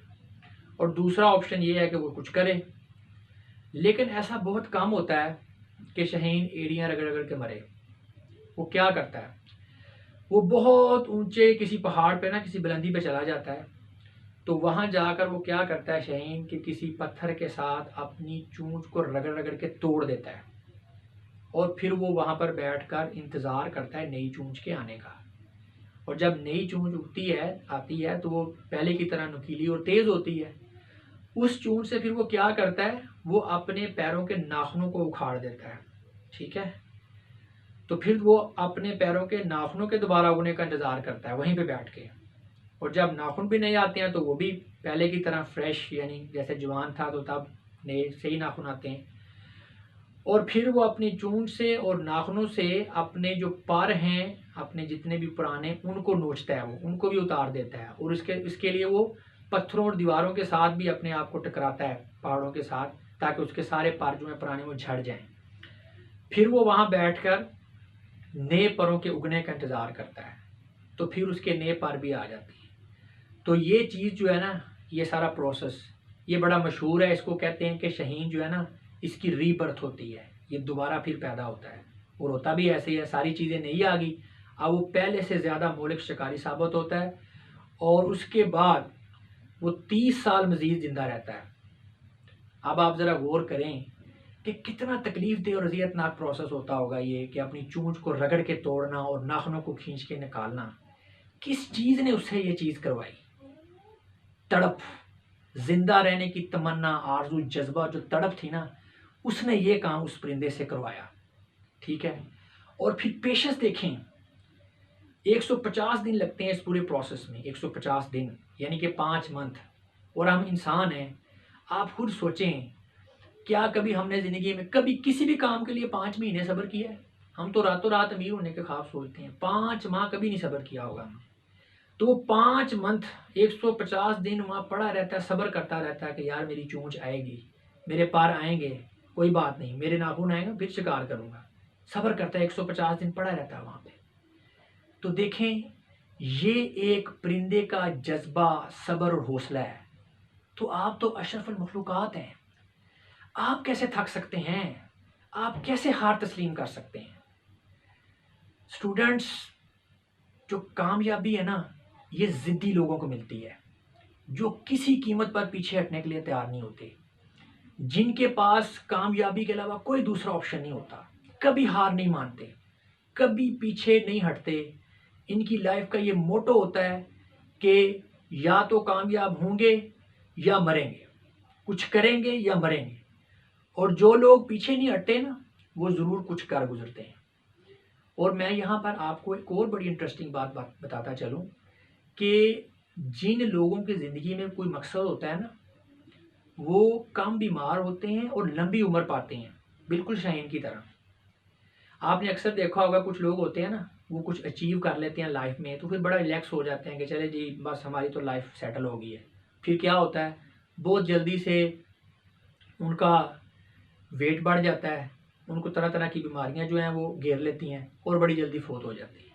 और दूसरा ऑप्शन ये है कि वो कुछ करे। लेकिन ऐसा बहुत कम होता है कि शाहीन एड़ियाँ रगड़ रगड़ के मरे। वो क्या करता है, वो बहुत ऊंचे किसी पहाड़ पे ना किसी बुलंदी पे चला जाता है। तो वहाँ जाकर वो क्या करता है शाहीन, कि किसी पत्थर के साथ अपनी चोंच को रगड़ रगड़ के तोड़ देता है, और फिर वो वहाँ पर बैठकर इंतज़ार करता है नई चोंच के आने का। और जब नई चोंच आती है तो वो पहले की तरह नुकीली और तेज़ होती है। उस चोंच से फिर वो क्या करता है, वो अपने पैरों के नाखूनों को उखाड़ देता है। ठीक है, तो फिर वो अपने पैरों के नाखूनों के दोबारा उगने का इंतज़ार करता है वहीं पे बैठ के। और जब नाखून भी नहीं आते हैं तो वो भी पहले की तरह फ्रेश, यानी जैसे जवान था तो तब नए सही नाखून आते हैं। और फिर वो अपनी चोंच से और नाखूनों से अपने जो पर हैं, अपने जितने भी पुराने, उनको नोचता है, वो उनको भी उतार देता है। और इसके लिए वो पत्थरों और दीवारों के साथ भी अपने आप को टकराता है, पहाड़ों के साथ, ताकि उसके सारे पर जो हैं पुराने वो झड़ जाएं। फिर वो वहाँ बैठकर नए परों के उगने का इंतज़ार करता है। तो फिर उसके नए पर भी आ जाती है। तो ये चीज़ जो है ना, ये सारा प्रोसेस ये बड़ा मशहूर है। इसको कहते हैं कि शहीन जो है ना, इसकी रीबर्थ होती है, ये दोबारा फिर पैदा होता है। और होता भी ऐसे ही है, सारी चीज़ें नहीं आ गई, अब वो पहले से ज़्यादा मौलिक शिकारी साबित होता है और उसके बाद वो 30 साल मज़ीद ज़िंदा रहता है। अब आप ज़रा गौर करें कि कितना तकलीफ दे और अजियतनाक प्रोसेस होता होगा ये, कि अपनी चूंच को रगड़ के तोड़ना और नाखूनों को खींच के निकालना। किस चीज़ ने उससे ये चीज़ करवाई? तड़प, जिंदा रहने की तमन्ना, आरजू, जज्बा, जो तड़प थी ना, उसने ये काम उस परिंदे से करवाया। ठीक है, और फिर पेशेंस देखें, 150 दिन लगते हैं इस पूरे प्रोसेस में, 150 दिन यानी कि 5 मंथ। और हम इंसान हैं, आप खुद सोचें, क्या कभी हमने ज़िंदगी में कभी किसी भी काम के लिए 5 महीने सब्र किया है? हम तो रातों रात अमीर होने के ख्वाब सोचते हैं, 5 माह कभी नहीं सब्र किया होगा हमने। तो वो 5 मंथ 150 दिन वहाँ पड़ा रहता है, सब्र करता रहता है कि यार मेरी चोंच आएगी, मेरे पार आएंगे, कोई बात नहीं, मेरे नाखून आएंगे, फिर शिकार करूँगा। सब्र करता है, 150 दिन पड़ा रहता है वहाँ पे। तो देखें, ये एक परिंदे का जज्बा, सब्र और हौसला है। तो आप तो अशरफुल मखलूक़ात हैं, आप कैसे थक सकते हैं? आप कैसे हार तस्लीम कर सकते हैं? स्टूडेंट्स, जो कामयाबी है ना, ये ज़िद्दी लोगों को मिलती है, जो किसी कीमत पर पीछे हटने के लिए तैयार नहीं होते, जिनके पास कामयाबी के अलावा कोई दूसरा ऑप्शन नहीं होता, कभी हार नहीं मानते, कभी पीछे नहीं हटते। इनकी लाइफ का ये मोटो होता है कि या तो कामयाब होंगे या मरेंगे, कुछ करेंगे या मरेंगे। और जो लोग पीछे नहीं हटते ना, वो ज़रूर कुछ कर गुजरते हैं। और मैं यहाँ पर आपको एक और बड़ी इंटरेस्टिंग बात बताता चलूँ कि जिन लोगों की ज़िंदगी में कोई मकसद होता है ना, वो कम बीमार होते हैं और लंबी उम्र पाते हैं, बिल्कुल शाहीन की तरह। आपने अक्सर देखा होगा, कुछ लोग होते हैं ना, वो कुछ अचीव कर लेते हैं लाइफ में, तो फिर बड़ा रिलैक्स हो जाते हैं कि चले जी बस हमारी तो लाइफ सेटल हो गई है। फिर क्या होता है, बहुत जल्दी से उनका वेट बढ़ जाता है, उनको तरह तरह की बीमारियां जो हैं वो घेर लेती हैं और बड़ी जल्दी फौत हो जाती है।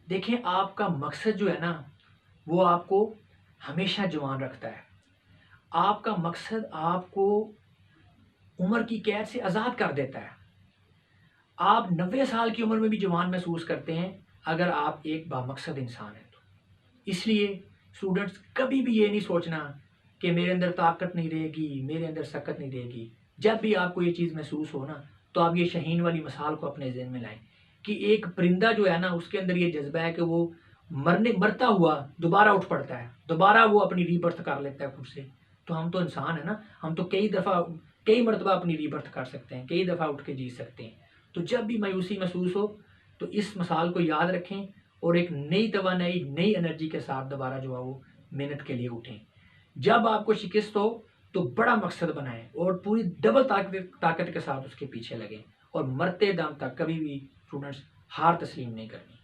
देखें, आपका मकसद जो है ना, वो आपको हमेशा जवान रखता है। आपका मकसद आपको उम्र की कैद से आज़ाद कर देता है। आप 90 साल की उम्र में भी जवान महसूस करते हैं अगर आप एक बामकसद इंसान हैं तो। इसलिए स्टूडेंट्स, कभी भी ये नहीं सोचना कि मेरे अंदर ताकत नहीं रहेगी, मेरे अंदर सकत नहीं रहेगी। जब भी आपको ये चीज़ महसूस हो ना, तो आप ये शहीन वाली मिसाल को अपने ज़हन में लाएं कि एक परिंदा जो है ना, उसके अंदर ये जज्बा है कि वो मरता हुआ दोबारा उठ पड़ता है, दोबारा वो अपनी रीबर्थ कर लेता है खुद से। तो हम तो इंसान है ना, हम तो कई मरतबा अपनी रीबर्थ कर सकते हैं, कई दफ़ा उठ के जी सकते हैं। तो जब भी मायूसी महसूस हो तो इस मिसाल को याद रखें और एक नई तवानाई, नई एनर्जी के साथ दोबारा जो है वो मेहनत के लिए उठें। जब आपको शिकस्त हो तो बड़ा मकसद बनाएं और पूरी डबल ताकत के साथ उसके पीछे लगें और मरते दम तक कभी भी स्टूडेंट्स हार तस्लीम नहीं करनी।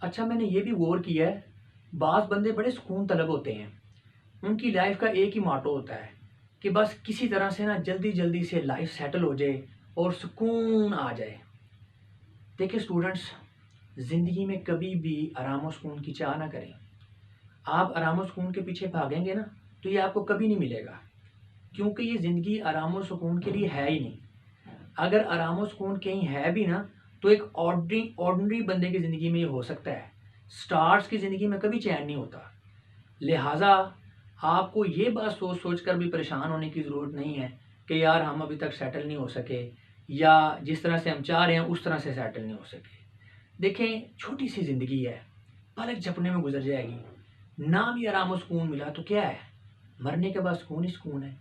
अच्छा, मैंने ये भी गौर किया है, बाज़ बंदे बड़े सुकून तलब होते हैं, उनकी लाइफ का एक ही माटो होता है कि बस किसी तरह से ना जल्दी जल्दी से लाइफ सेटल हो जाए और सुकून आ जाए। देखिए स्टूडेंट्स, ज़िंदगी में कभी भी आराम और सुकून की चाह ना करें। आप आराम और सुकून के पीछे भागेंगे ना, तो ये आपको कभी नहीं मिलेगा, क्योंकि ये ज़िंदगी आराम और सुकून के लिए है ही नहीं। अगर आराम और सुकून कहीं है भी ना, तो एक ऑर्डिनरी बंदे की ज़िंदगी में ये हो सकता है, स्टार्स की ज़िंदगी में कभी चैन नहीं होता। लिहाजा आपको ये बात सोच सोच कर भी परेशान होने की ज़रूरत नहीं है कि यार हम अभी तक सेटल नहीं हो सके, या जिस तरह से हम चाह रहे हैं उस तरह से सेटल नहीं हो सके। देखें, छोटी सी ज़िंदगी है, पलक झपकने में गुजर जाएगी। नाम ही आराम और सुकून मिला तो क्या है, मरने के बाद सुकून ही सुकून है।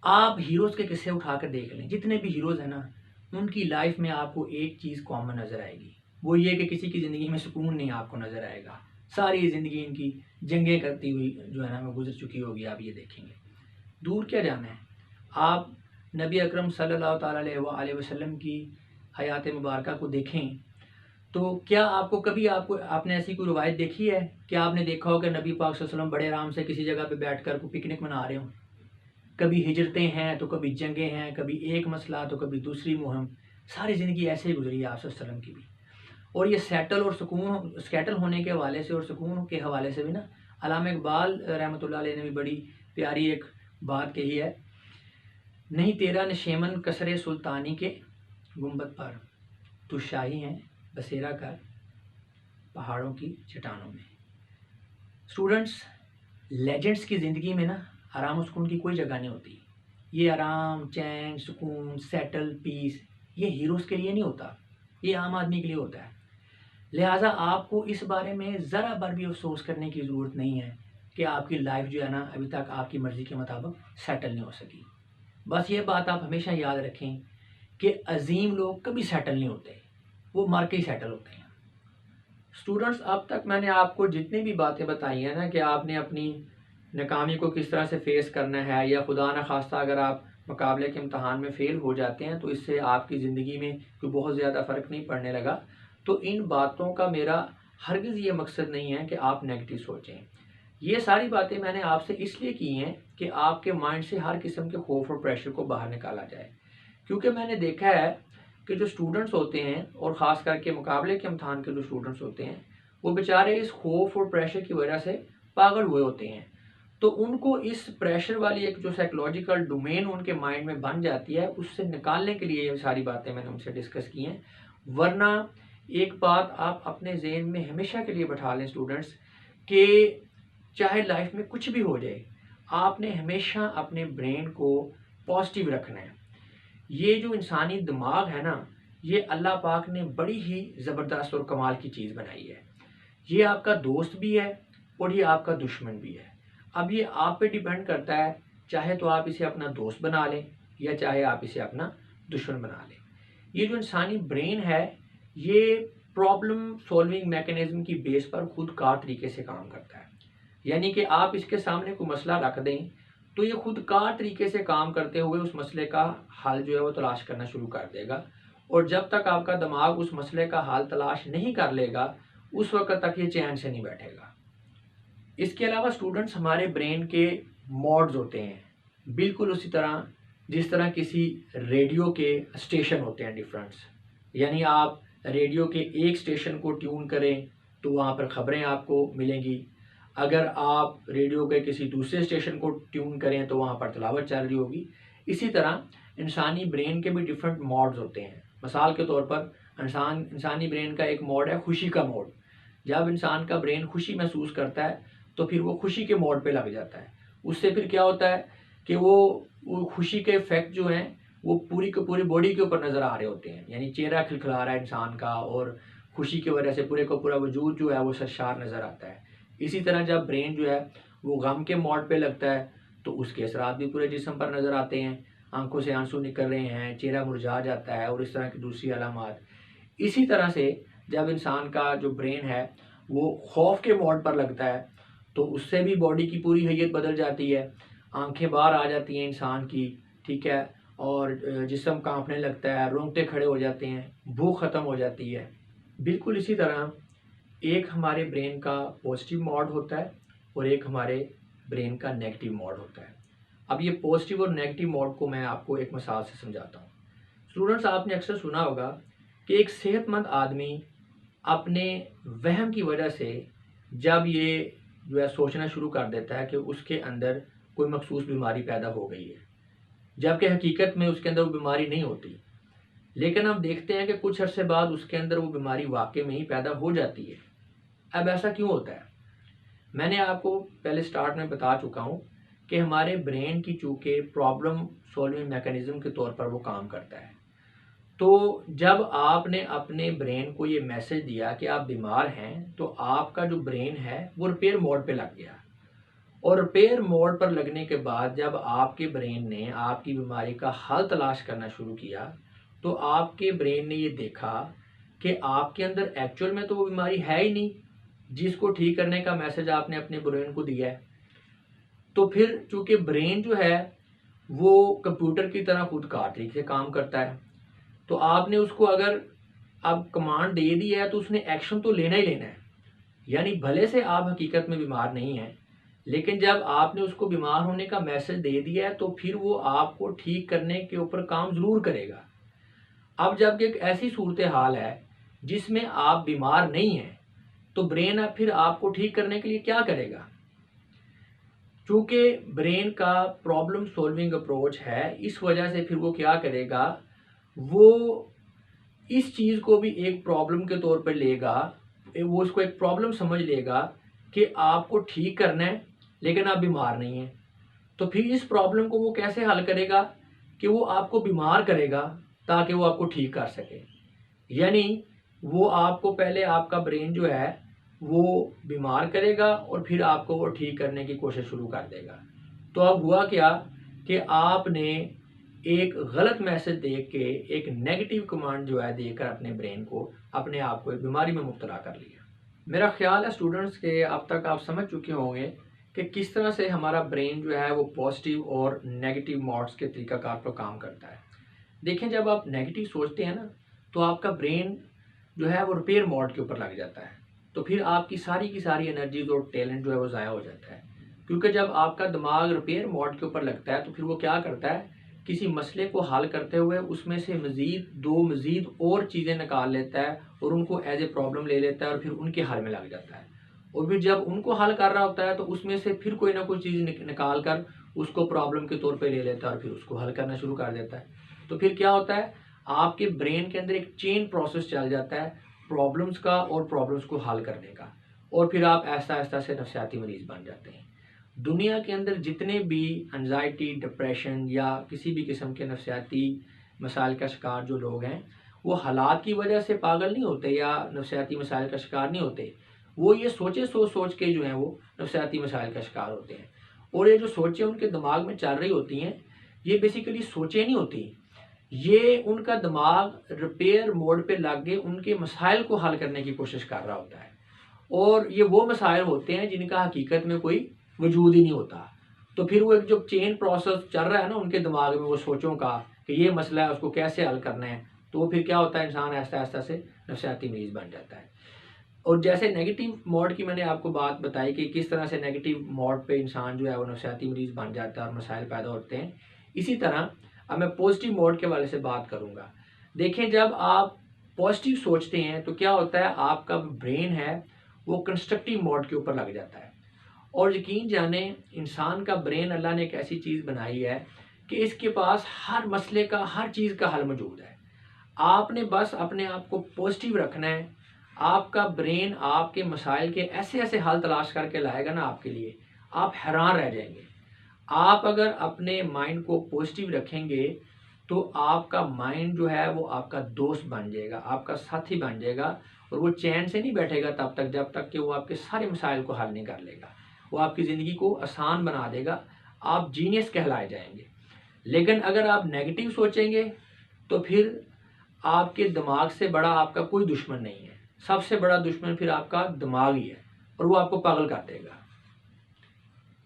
आप हीरोज़ के किस्से उठाकर देख लें, जितने भी हीरोज़ हैं ना, उनकी लाइफ में आपको एक चीज़ कॉमन नज़र आएगी, वो ये कि किसी की ज़िंदगी में सुकून नहीं आपको नज़र आएगा। सारी ज़िंदगी इनकी जंगें करती हुई जो है ना वो गुजर चुकी होगी, आप ये देखेंगे। दूर क्या जाना है, आप नबी अकरम सल्लल्लाहु अलैहि वसल्लम की हयात मुबारका को देखें, तो क्या आपने ऐसी कोई रवायत देखी है कि आपने देखा हो कि नबी पाक सल्लल्लाहु अलैहि वसल्लम बड़े आराम से किसी जगह पे बैठकर कोई पिकनिक मना रहे हो? कभी हिजरतें हैं तो कभी जंगें हैं, कभी एक मसला तो कभी दूसरी मुहिम, सारी ज़िंदगी ऐसे ही गुजरी है आप सल्लल्लाहु अलैहि वसल्लम की भी। और ये सेटल होने के हवाले से और सुकून के हवाले से भी ना अल्लामा इकबाल रहमतुल्लाह अलैह ने भी बड़ी प्यारी एक बात कही है, नहीं तेरा नशेमन कसरे सुल्तानी के गुंबद पर, तू शाही है बसेरा कर पहाड़ों की चट्टानों में। स्टूडेंट्स, लेजेंड्स की ज़िंदगी में ना आराम और सुकून की कोई जगह नहीं होती। ये आराम, चैन, सुकून, सेटल, पीस ये हीरोज़ के लिए नहीं होता, ये आम आदमी के लिए होता है। लिहाजा आपको इस बारे में ज़रा बार भी अफसोस करने की ज़रूरत नहीं है कि आपकी लाइफ जो है ना अभी तक आपकी मर्ज़ी के मुताबिक सेटल नहीं हो सकी। बस ये बात आप हमेशा याद रखें कि अजीम लोग कभी सेटल नहीं होते, वो मर के ही सेटल होते हैं। स्टूडेंट्स, अब तक मैंने आपको जितनी भी बातें बताई हैं ना कि आपने अपनी नाकामी को किस तरह से फेस करना है, या खुदा न खास्ता अगर आप मुकाबले के इम्तहान में फ़ेल हो जाते हैं तो इससे आपकी ज़िंदगी में कोई बहुत ज़्यादा फ़र्क नहीं पड़ने लगा, तो इन बातों का मेरा हरगिज़ ये मकसद नहीं है कि आप नेगेटिव सोचें। ये सारी बातें मैंने आपसे इसलिए की हैं कि आपके माइंड से हर किस्म के खौफ और प्रेशर को बाहर निकाला जाए, क्योंकि मैंने देखा है कि जो स्टूडेंट्स होते हैं और ख़ास करके मुकाबले के इम्तहान के जो स्टूडेंट्स होते हैं वो बेचारे इस खौफ और प्रेशर की वजह से पागल हुए होते हैं। तो उनको इस प्रेशर वाली एक जो साइकोलॉजिकल डोमेन उनके माइंड में बन जाती है, उससे निकालने के लिए ये सारी बातें मैंने उनसे डिस्कस की हैं। वरना एक बात आप अपने जहन में हमेशा के लिए बैठा लें स्टूडेंट्स, कि चाहे लाइफ में कुछ भी हो जाए, आपने हमेशा अपने ब्रेन को पॉजिटिव रखना है। ये जो इंसानी दिमाग है ना, ये अल्लाह पाक ने बड़ी ही ज़बरदस्त और कमाल की चीज़ बनाई है। ये आपका दोस्त भी है और ये आपका दुश्मन भी है। अब ये आप पे डिपेंड करता है, चाहे तो आप इसे अपना दोस्त बना लें या चाहे आप इसे अपना दुश्मन बना लें। ये जो इंसानी ब्रेन है ये प्रॉब्लम सॉल्विंग मैकेनिज्म की बेस पर खुद कार तरीके से काम करता है। यानी कि आप इसके सामने कोई मसला रख दें तो ये खुद कार तरीके से काम करते हुए उस मसले का हल जो है वो तलाश करना शुरू कर देगा, और जब तक आपका दिमाग उस मसले का हल तलाश नहीं कर लेगा उस वक्त तक ये चैन से नहीं बैठेगा। इसके अलावा स्टूडेंट्स, हमारे ब्रेन के मोड्स होते हैं, बिल्कुल उसी तरह जिस तरह किसी रेडियो के स्टेशन होते हैं डिफरेंट्स। यानी आप रेडियो के एक स्टेशन को ट्यून करें तो वहाँ पर ख़बरें आपको मिलेंगी, अगर आप रेडियो के किसी दूसरे स्टेशन को ट्यून करें तो वहाँ पर तिलावत चल रही होगी। इसी तरह इंसानी ब्रेन के भी डिफरेंट मोड्स होते हैं। मिसाल के तौर पर इंसानी ब्रेन का एक मोड है खुशी का मोड। जब इंसान का ब्रेन खुशी महसूस करता है तो फिर वो खुशी के मोड पे लग जाता है। उससे फिर क्या होता है कि वो खुशी के इफेक्ट जो हैं वो पूरी के पूरी बॉडी के ऊपर नज़र आ रहे होते हैं, यानी चेहरा खिलखिला रहा है इंसान का और खुशी की वजह से पूरे का पूरा वजूद जो है वो सरशार नज़र आता है। इसी तरह जब ब्रेन जो है वो गम के मोड पे लगता है तो उसके असरात भी पूरे जिस्म पर नज़र आते हैं, आंखों से आंसू निकल रहे हैं, चेहरा मुरझा जाता है और इस तरह की दूसरी अलामात। इसी तरह से जब इंसान का जो ब्रेन है वो खौफ के मोड पर लगता है तो उससे भी बॉडी की पूरी हैयत बदल जाती है, आंखें बाहर आ जाती हैं इंसान की, ठीक है, और जिस्म कांपने लगता है, रोंगटे खड़े हो जाते हैं, भूख ख़त्म हो जाती है। बिल्कुल इसी तरह एक हमारे ब्रेन का पॉजिटिव मोड होता है और एक हमारे ब्रेन का नेगेटिव मोड होता है। अब ये पॉजिटिव और नेगेटिव मोड को मैं आपको एक मिसाल से समझाता हूँ। स्टूडेंट्स, आपने अक्सर सुना होगा कि एक सेहतमंद आदमी अपने वहम की वजह से जब ये जो है सोचना शुरू कर देता है कि उसके अंदर कोई मखसूस बीमारी पैदा हो गई है, जबकि हकीकत में उसके अंदर वो बीमारी नहीं होती। लेकिन हम देखते हैं कि कुछ अरसे बाद उसके अंदर वो बीमारी वाकई में ही पैदा हो जाती है। अब ऐसा क्यों होता है? मैंने आपको पहले स्टार्ट में बता चुका हूँ कि हमारे ब्रेन की चूँकि प्रॉब्लम सॉल्विंग मैकेनिज्म के तौर पर वो काम करता है, तो जब आपने अपने ब्रेन को ये मैसेज दिया कि आप बीमार हैं तो आपका जो ब्रेन है वो रिपेयर मोड पे लग गया, और रिपेयर मोड पर लगने के बाद जब आपके ब्रेन ने आपकी बीमारी का हल तलाश करना शुरू किया तो आपके ब्रेन ने ये देखा कि आपके अंदर एक्चुअल में तो वो बीमारी है ही नहीं जिसको ठीक करने का मैसेज आपने अपने ब्रेन को दिया है। तो फिर चूंकि ब्रेन जो है वो कंप्यूटर की तरह खुद कार्टरिज से काम करता है, तो आपने उसको अगर अब कमांड दे दी है तो उसने एक्शन तो लेना ही लेना है। यानी भले से आप हकीकत में बीमार नहीं हैं, लेकिन जब आपने उसको बीमार होने का मैसेज दे दिया है तो फिर वो आपको ठीक करने के ऊपर काम ज़रूर करेगा। अब जब एक ऐसी सूरत हाल है जिसमें आप बीमार नहीं हैं, तो ब्रेन अब फिर आपको ठीक करने के लिए क्या करेगा? चूँकि ब्रेन का प्रॉब्लम सॉल्विंग अप्रोच है, इस वजह से फिर वो क्या करेगा, वो इस चीज़ को भी एक प्रॉब्लम के तौर पे लेगा, वो उसको एक प्रॉब्लम समझ लेगा कि आपको ठीक करना है लेकिन आप बीमार नहीं हैं। तो फिर इस प्रॉब्लम को वो कैसे हल करेगा कि वो आपको बीमार करेगा ताकि वो आपको ठीक कर सके। यानी वो आपको पहले आपका ब्रेन जो है वो बीमार करेगा और फिर आपको वो ठीक करने की कोशिश शुरू कर देगा। तो अब हुआ क्या कि आपने एक गलत मैसेज देख के, एक नेगेटिव कमांड जो है देकर अपने ब्रेन को, अपने आप को एक बीमारी में मुब्तला कर लिया। मेरा ख्याल है स्टूडेंट्स के अब तक आप समझ चुके होंगे कि किस तरह से हमारा ब्रेन जो है वो पॉजिटिव और नेगेटिव मोड्स के तरीकाकार पर काम करता है। देखें, जब आप नेगेटिव सोचते हैं ना, तो आपका ब्रेन जो है वो रिपेयर मोड के ऊपर लग जाता है। तो फिर आपकी सारी की सारी एनर्जीज और टैलेंट जो है वो ज़ाया हो जाता है। क्योंकि जब आपका दिमाग रिपेयर मोड के ऊपर लगता है तो फिर वो क्या करता है, किसी मसले को हल करते हुए उसमें से मज़ीद और चीज़ें निकाल लेता है और उनको एज ए प्रॉब्लम ले लेता है और फिर उनके हल में लग जाता है। और फिर जब उनको हल कर रहा होता है तो उसमें से फिर कोई ना कोई चीज़ निकाल कर उसको प्रॉब्लम के तौर पे ले लेता है और फिर उसको हल करना शुरू कर देता है। तो फिर क्या होता है, आपके ब्रेन के अंदर एक चेन प्रोसेस चल जाता है प्रॉब्लम्स का और प्रॉब्लम्स को हल करने का, और फिर आप ऐसा ऐसा से नफसियाती मरीज़ बन जाते हैं। दुनिया के अंदर जितने भी एंजाइटी, डिप्रेशन या किसी भी किस्म के नफसियाती मसाइल का शिकार जो लोग हैं, वो हालात की वजह से पागल नहीं होते या नफसियाती मसाइल का शिकार नहीं होते। वो ये सोच सोच के जो हैं वो नफसियाती मसाइल का शिकार होते हैं। और ये जो सोचें उनके दिमाग में चल रही होती हैं, ये बेसिकली सोचें नहीं होती, ये उनका दिमाग रिपेयर मोड पे लग के उनके मसाइल को हल करने की कोशिश कर रहा होता है। और ये वो मसाइल होते हैं जिनका हकीकत में कोई वजूद ही नहीं होता। तो फिर वो एक जो चेन प्रोसेस चल रहा है ना उनके दिमाग में, वो सोचों का कि ये मसला है उसको कैसे हल करना है, तो वो फिर क्या होता है, इंसान ऐसा ऐसा से नफसियाती मरीज बन जाता है। और जैसे नेगेटिव मोड की मैंने आपको बात बताई कि किस तरह से नेगेटिव मोड पे इंसान जो है वो नफसियाती मरीज बन जाता है और मसाइल पैदा होते हैं, इसी तरह अब मैं पॉजिटिव मोड के वाले से बात करूँगा। देखें, जब आप पॉजिटिव सोचते हैं तो क्या होता है, आपका ब्रेन है वो कंस्ट्रक्टिव मोड के ऊपर लग जाता है। और यकीन जाने, इंसान का ब्रेन अल्लाह ने एक ऐसी चीज़ बनाई है कि इसके पास हर मसले का, हर चीज़ का हल मौजूद है। आपने बस अपने आप को पॉजिटिव रखना है। आपका ब्रेन आपके मसाइल के ऐसे ऐसे हल तलाश करके लाएगा ना आपके लिए, आप हैरान रह जाएंगे। आप अगर अपने माइंड को पॉजिटिव रखेंगे तो आपका माइंड जो है वो आपका दोस्त बन जाएगा, आपका साथी बन जाएगा, और वो चैन से नहीं बैठेगा तब तक जब तक कि वो आपके सारे मसाइल को हल नहीं कर लेगा। वो आपकी ज़िंदगी को आसान बना देगा, आप जीनियस कहलाए जाएंगे। लेकिन अगर आप नेगेटिव सोचेंगे तो फिर आपके दिमाग से बड़ा आपका कोई दुश्मन नहीं है। सबसे बड़ा दुश्मन फिर आपका दिमाग ही है और वो आपको पागल कर देगा।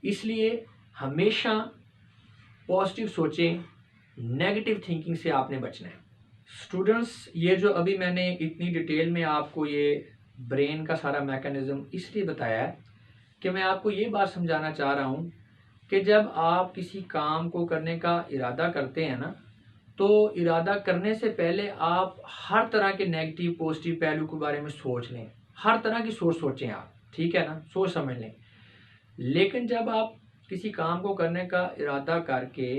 इसलिए हमेशा पॉजिटिव सोचें, नेगेटिव थिंकिंग से आपने बचना है। स्टूडेंट्स, ये जो अभी मैंने इतनी डिटेल में आपको ये ब्रेन का सारा मैकेनिज्म इसलिए बताया है कि मैं आपको ये बात समझाना चाह रहा हूँ कि जब आप किसी काम को करने का इरादा करते हैं ना, तो इरादा करने से पहले आप हर तरह के नेगेटिव पॉजिटिव पहलू के बारे में सोच लें। हर तरह की सोच सोचें आप, ठीक है ना, सोच समझ लें। लेकिन जब आप किसी काम को करने का इरादा करके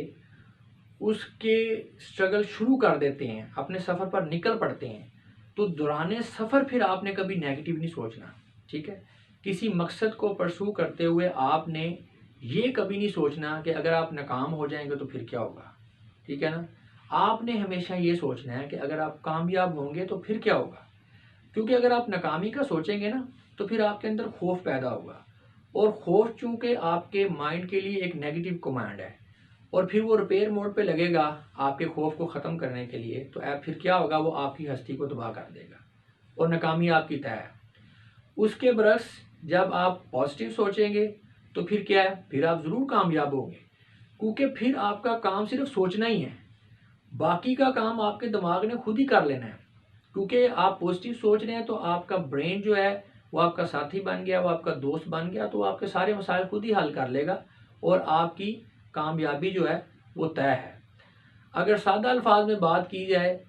उसके स्ट्रगल शुरू कर देते हैं, अपने सफ़र पर निकल पड़ते हैं, तो दौरान सफ़र फिर आपने कभी नेगेटिव नहीं सोचना, ठीक है। किसी मकसद को परसू करते हुए आपने ये कभी नहीं सोचना कि अगर आप नाकाम हो जाएंगे तो फिर क्या होगा, ठीक है ना। आपने हमेशा ये सोचना है कि अगर आप कामयाब होंगे तो फिर क्या होगा। क्योंकि अगर आप नाकामी का सोचेंगे ना तो फिर आपके अंदर खौफ पैदा होगा, और खौफ चूंकि आपके माइंड के लिए एक नेगेटिव कमांड है और फिर वो रिपेयर मोड पे लगेगा आपके खौफ को ख़त्म करने के लिए, तो फिर क्या होगा, वो आपकी हस्ती को तबाह कर देगा और नाकामी आपकी तय है। उसके बरस जब आप पॉजिटिव सोचेंगे तो फिर क्या है, फिर आप ज़रूर कामयाब होंगे, क्योंकि फिर आपका काम सिर्फ सोचना ही है, बाकी का काम आपके दिमाग ने खुद ही कर लेना है। क्योंकि आप पॉजिटिव सोच रहे हैं तो आपका ब्रेन जो है वो आपका साथी बन गया, वो आपका दोस्त बन गया, तो आपके सारे मसाइल खुद ही हल कर लेगा और आपकी कामयाबी जो है वो तय है। अगर सादा अल्फाज में बात की जाए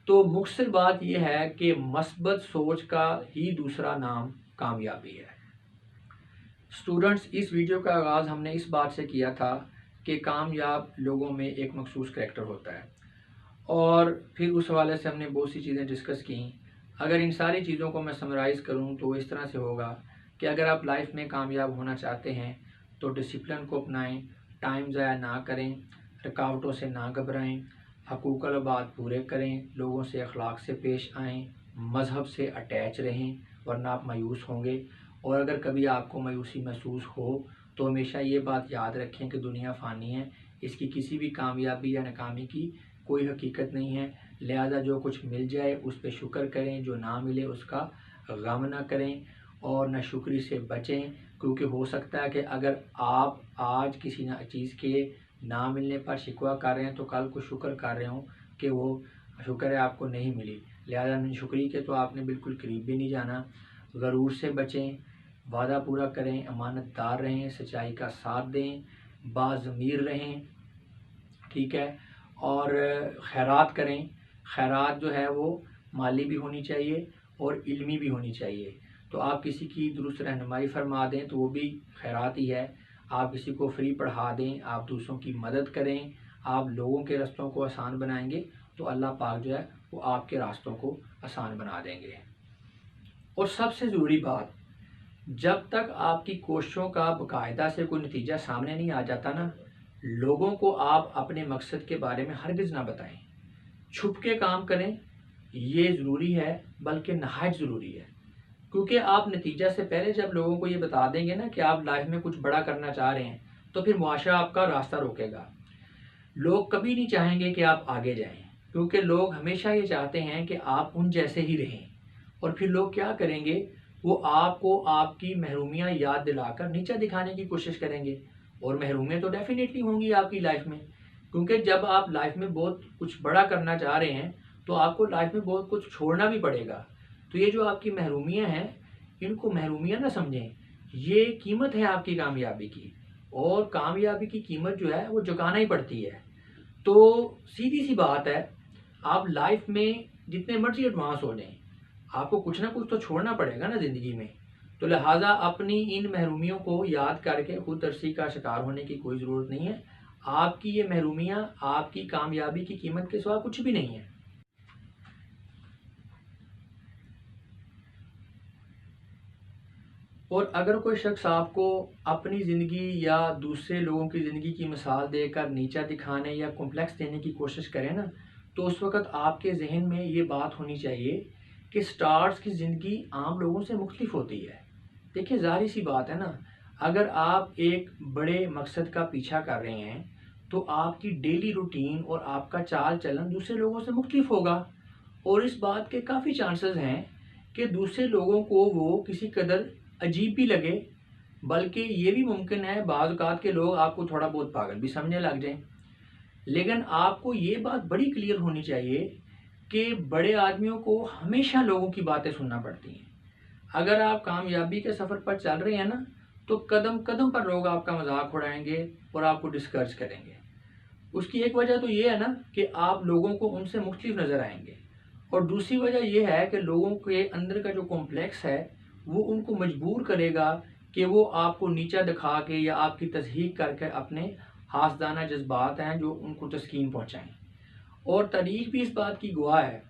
तो मुख्तसर बात यह है कि मस्बत सोच का ही दूसरा नाम कामयाबी है। स्टूडेंट्स, इस वीडियो का आगाज़ हमने इस बात से किया था कि कामयाब लोगों में एक मखसूस करैक्टर होता है, और फिर उस हवाले से हमने बहुत सी चीज़ें डिस्कस की। अगर इन सारी चीज़ों को मैं समराइज़ करूं तो इस तरह से होगा कि अगर आप लाइफ में कामयाब होना चाहते हैं तो डिसिप्लिन को अपनाएं, टाइम ज़ाया ना करें, रुकावटों से ना घबराएं, हकूक़ल बात पूरे करें, लोगों से अखलाक से पेश आएँ, मज़हब से अटैच रहें, वरना आप मायूस होंगे। और अगर कभी आपको मायूसी महसूस हो तो हमेशा ये बात याद रखें कि दुनिया फ़ानी है, इसकी किसी भी कामयाबी या नाकामी की कोई हकीकत नहीं है। लिहाजा जो कुछ मिल जाए उस पर शुक्र करें, जो ना मिले उसका गम ना करें और नाशुक्री से बचें, क्योंकि हो सकता है कि अगर आप आज किसी चीज़ के ना मिलने पर शिकवा कर रहे हैं तो कल को शुक्र कर रहे हों कि वो शुक्र है आपको नहीं मिली। लिहाजा नाशुक्री के तो आपने बिल्कुल करीब भी नहीं जाना। गरूर से बचें, वादा पूरा करें, अमानतदार रहें, सच्चाई का साथ दें, बाज़मीर रहें, ठीक है, और खैरात करें। खैरात जो है वो माली भी होनी चाहिए और इल्मी भी होनी चाहिए। तो आप किसी की दुरुस्त रहनुमाई फरमा दें तो वो भी खैरात ही है। आप किसी को फ्री पढ़ा दें, आप दूसरों की मदद करें, आप लोगों के रास्तों को आसान बनाएंगे तो अल्लाह पाक जो है वो आपके रास्तों को आसान बना देंगे। और सबसे ज़रूरी बात, जब तक आपकी कोशिशों का बाकायदा से कोई नतीजा सामने नहीं आ जाता ना, लोगों को आप अपने मकसद के बारे में हरगिज़ ना बताएं। छुप के काम करें, ये ज़रूरी है, बल्कि नहायत ज़रूरी है। क्योंकि आप नतीजा से पहले जब लोगों को ये बता देंगे ना कि आप लाइफ में कुछ बड़ा करना चाह रहे हैं, तो फिर मुआशरा आपका रास्ता रोकेगा। लोग कभी नहीं चाहेंगे कि आप आगे जाएं, क्योंकि लोग हमेशा ये चाहते हैं कि आप उन जैसे ही रहें। और फिर लोग क्या करेंगे, वो आपको आपकी महरूमियाँ याद दिलाकर नीचा दिखाने की कोशिश करेंगे। और महरूमियाँ तो डेफिनेटली होंगी आपकी लाइफ में, क्योंकि जब आप लाइफ में बहुत कुछ बड़ा करना चाह रहे हैं तो आपको लाइफ में बहुत कुछ छोड़ना भी पड़ेगा। तो ये जो आपकी महरूमियाँ हैं, इनको महरूमियाँ ना समझें, ये कीमत है आपकी कामयाबी की, और कामयाबी की कीमत जो है वो चुकाना ही पड़ती है। तो सीधी सी बात है, आप लाइफ में जितने मर्जी एडवांस हो जाएं, आपको कुछ ना कुछ तो छोड़ना पड़ेगा ना ज़िंदगी में। तो लिहाजा अपनी इन महरूमियों को याद करके खुद तरसी का शिकार होने की कोई ज़रूरत नहीं है। आपकी ये महरूमियाँ आपकी कामयाबी की कीमत के सिवा कुछ भी नहीं है। और अगर कोई शख्स आपको अपनी ज़िंदगी या दूसरे लोगों की ज़िंदगी की मिसाल देकर नीचा दिखाने या कॉम्प्लेक्स देने की कोशिश करे ना, तो उस वक़्त आपके जहन में ये बात होनी चाहिए कि स्टार्स की ज़िंदगी आम लोगों से मुख्तलिफ होती है। देखिए, ज़ाहिर सी बात है ना, अगर आप एक बड़े मकसद का पीछा कर रहे हैं तो आपकी डेली रूटीन और आपका चाल चलन दूसरे लोगों से मुख्तलिफ होगा। और इस बात के काफ़ी चांसेस हैं कि दूसरे लोगों को वो किसी कदर अजीब भी लगे, बल्कि ये भी मुमकिन है बाज़ औक़ात के लोग आपको थोड़ा बहुत पागल भी समझने लग जाएं। लेकिन आपको ये बात बड़ी क्लियर होनी चाहिए कि बड़े आदमियों को हमेशा लोगों की बातें सुनना पड़ती हैं। अगर आप कामयाबी के सफ़र पर चल रहे हैं ना, तो कदम कदम पर लोग आपका मजाक उड़ाएंगे और आपको डिस्करेज करेंगे। उसकी एक वजह तो ये है ना कि आप लोगों को उनसे मुख्तलिफ नज़र आएंगे, और दूसरी वजह यह है कि लोगों के अंदर का जो कॉम्प्लेक्स है वो उनको मजबूर करेगा कि वो आपको नीचा दिखा के या आपकी तज़हीक करके अपने हासदाना जज्बात हैं जो उनको तस्कीन पहुँचाएँ। और तारीख भी इस बात की गवाह है